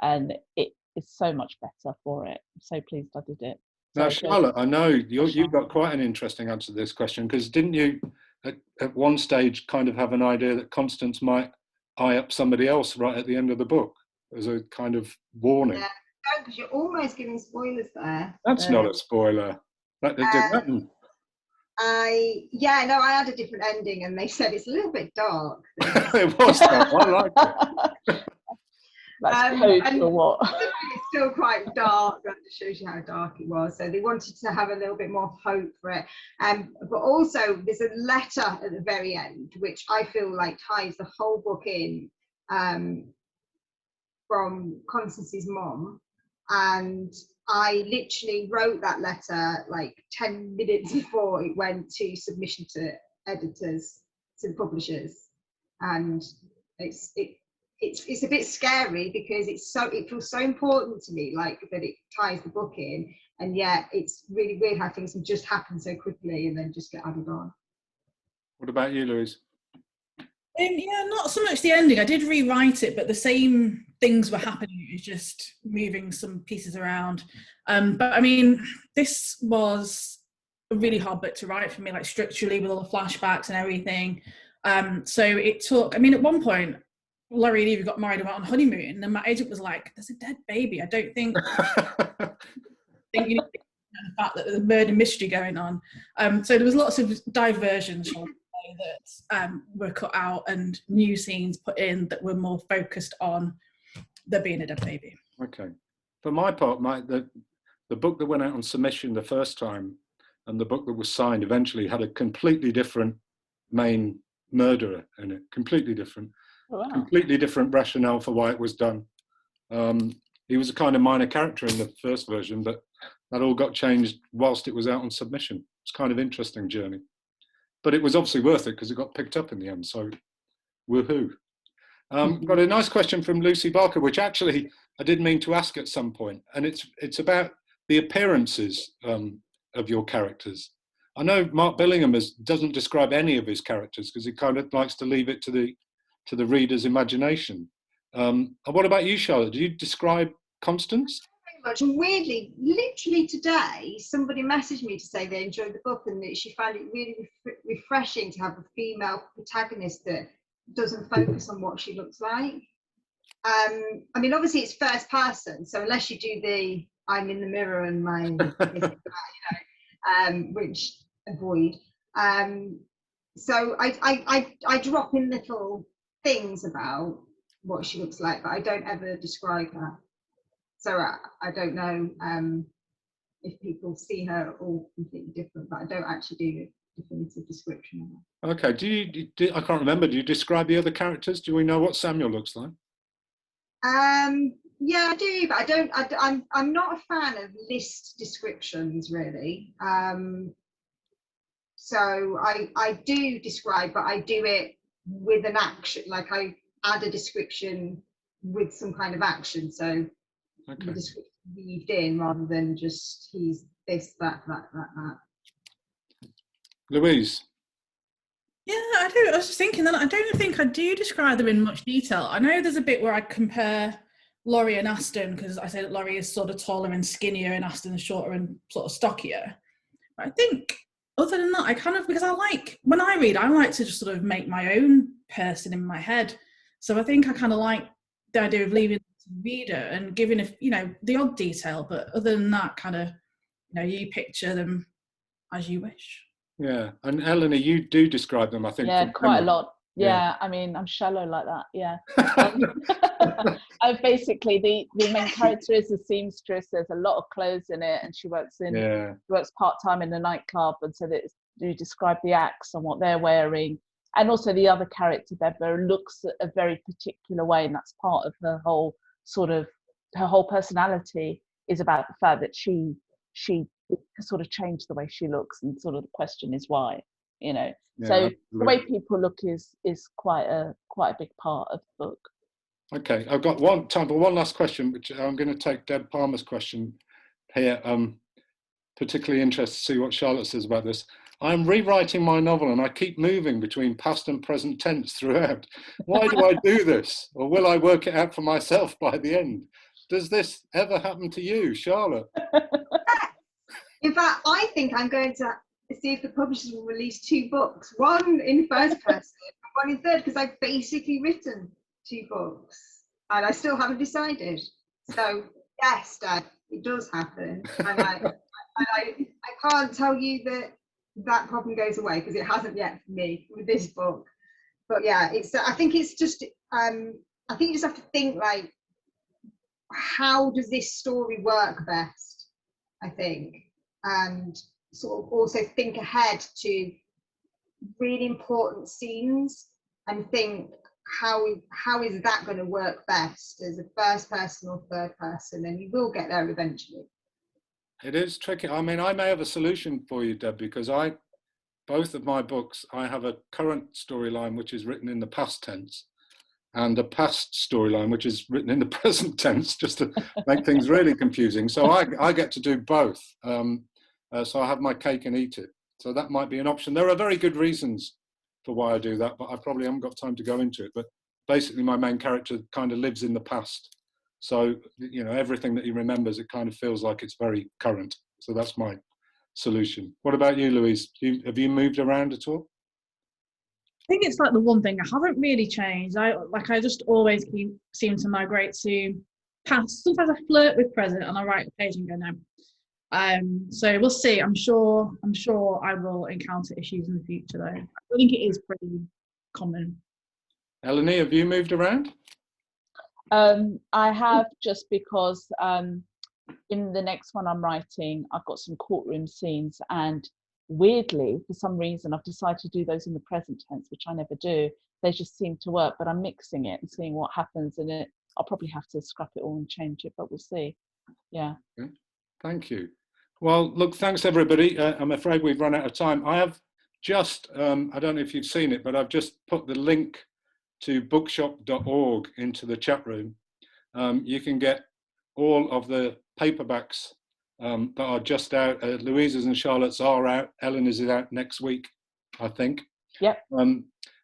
And it is so much better for it. I'm so pleased I did it. Now, Charlotte, I know you've got quite an interesting answer to this question, because didn't you at one stage kind of have an idea that Constance might eye up somebody else right at the end of the book as a kind of warning? Yeah, because you're almost giving spoilers there. That's not a spoiler. That didn't happen. I had a different ending, and they said it's a little bit dark. It was dark. I liked it. That's code for what? It's still quite dark. That just shows you how dark it was. So they wanted to have a little bit more hope for it. But also there's a letter at the very end, which I feel like ties the whole book in, from Constance's mum. And I literally wrote that letter like 10 minutes before it went to submission to editors, to the publishers. And it's a bit scary because it feels so important to me, like that it ties the book in, and yet it's really weird how things can just happen so quickly and then just get added on. What about you, Louise? Yeah, not so much the ending. I did rewrite it, but the same things were happening. It was just moving some pieces around. But I mean, this was a really hard book to write for me, like structurally with all the flashbacks and everything. So it took, I mean, at one point, Laurie and Evie got married and went on honeymoon, and my agent was like, there's a dead baby. I don't think, you need to think about the fact that there's a murder mystery going on. So there was lots of diversions that were cut out and new scenes put in that were more focused on there being a dead baby. Okay. For my part, the book that went out on submission the first time and the book that was signed eventually had a completely different main murderer in it, completely different. Oh, wow. Completely different rationale for why it was done. He was a kind of minor character in the first version, but that all got changed whilst it was out on submission. It's kind of interesting journey. But it was obviously worth it because it got picked up in the end, so woohoo. Got a nice question from Lucy Barker, which actually I did mean to ask at some point, and it's about the appearances of your characters. I know Mark Billingham doesn't describe any of his characters because he kind of likes to leave it to the reader's imagination. What about you, Charlotte? Do you describe Constance? Very much. And weirdly, literally today, somebody messaged me to say they enjoyed the book and that she found it really refreshing to have a female protagonist that doesn't focus on what she looks like. I mean, obviously it's first person, so unless you do the I'm in the mirror and my, which avoid. So I drop in little things about what she looks like, but I don't ever describe her. So I don't know if people see her all completely different, but I don't actually do a definitive description of her. Okay, I can't remember, do you describe the other characters? Do we know what Samuel looks like? Yeah, I do, but I'm not a fan of list descriptions really. So I do describe, but I do it with an action, like I add a description with some kind of action. So the description weaved in rather than just he's this, that. Louise? Yeah, I do. I was just thinking that I don't think I do describe them in much detail. I know there's a bit where I compare Laurie and Aston, because I say that Laurie is sort of taller and skinnier and Aston is shorter and sort of stockier. But I think other than that, I kind of, because I like, when I read, I like to just sort of make my own person in my head. So I think I kind of like the idea of leaving it to the reader and giving, the odd detail. But other than that, kind of, you picture them as you wish. Yeah, and Eleanor, you do describe them, I think. Yeah, quite a lot. Yeah, I mean, I'm shallow like that. Yeah. Basically, the main character is a seamstress. There's a lot of clothes in it, and she works part time in a nightclub, and so that you describe the acts and what they're wearing, and also the other character, Beba, looks a very particular way, and that's part of her whole her whole personality is about the fact that she sort of changed the way she looks, and sort of the question is why, so absolutely. The way people look is quite a big part of the book. Okay, I've got time for one last question, which I'm going to take Deb Palmer's question here. Particularly interested to see what Charlotte says about this. I'm rewriting my novel and I keep moving between past and present tense throughout. Why do I do this? Or will I work it out for myself by the end? Does this ever happen to you, Charlotte? In fact, I think I'm going to see if the publishers will release 2 books, one in first person, one in third, because I've basically written 2 books and I still haven't decided. So yes, Dad, it does happen, and I can't tell you that problem goes away because it hasn't yet for me with this book. But yeah, I think it's just I think you just have to think like how does this story work best, I think, and sort of also think ahead to really important scenes and think how is that going to work best as a first person or third person, and you will get there eventually. It is tricky. I mean, I may have a solution for you, Deb, because both of my books, I have a current storyline which is written in the past tense and a past storyline which is written in the present tense, just to make things really confusing. So I get to do both. So I have my cake and eat it. So that might be an option. There are very good reasons for why I do that, but I probably haven't got time to go into it. But basically my main character kind of lives in the past. So, you know, everything that he remembers, it kind of feels like it's very current. So that's my solution. What about you, Louise? Have you moved around at all? I think it's like the one thing I haven't really changed. I just always seem to migrate to past. Sometimes I flirt with present and I write a page and go no. So we'll see. I'm sure I will encounter issues in the future though. I think it is pretty common. Eleni, have you moved around? I have, just because in the next one I'm writing, I've got some courtroom scenes, and weirdly, for some reason, I've decided to do those in the present tense, which I never do. They just seem to work, but I'm mixing it and seeing what happens in it. I'll probably have to scrap it all and change it, but we'll see. Yeah. Okay. Thank you. Well, look, thanks everybody. I'm afraid we've run out of time. I have just, I don't know if you've seen it, but I've just put the link to bookshop.org into the chat room. You can get all of the paperbacks that are just out. Louise's and Charlotte's are out. Eleanor's is out next week, I think. Yep.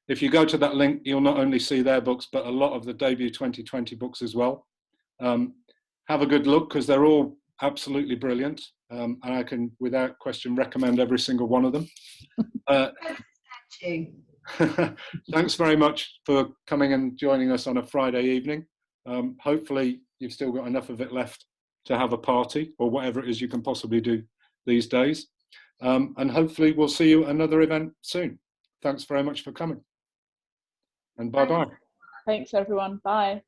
If you go to that link, you'll not only see their books, but a lot of the debut 2020 books as well. Have a good look, because they're all absolutely brilliant. And I can, without question, recommend every single one of them. Thanks very much for coming and joining us on a Friday evening. Hopefully you've still got enough of it left to have a party or whatever it is you can possibly do these days. And hopefully we'll see you at another event soon. Thanks very much for coming. And bye-bye. Thanks, everyone. Bye.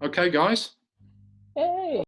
Okay, guys. Hey.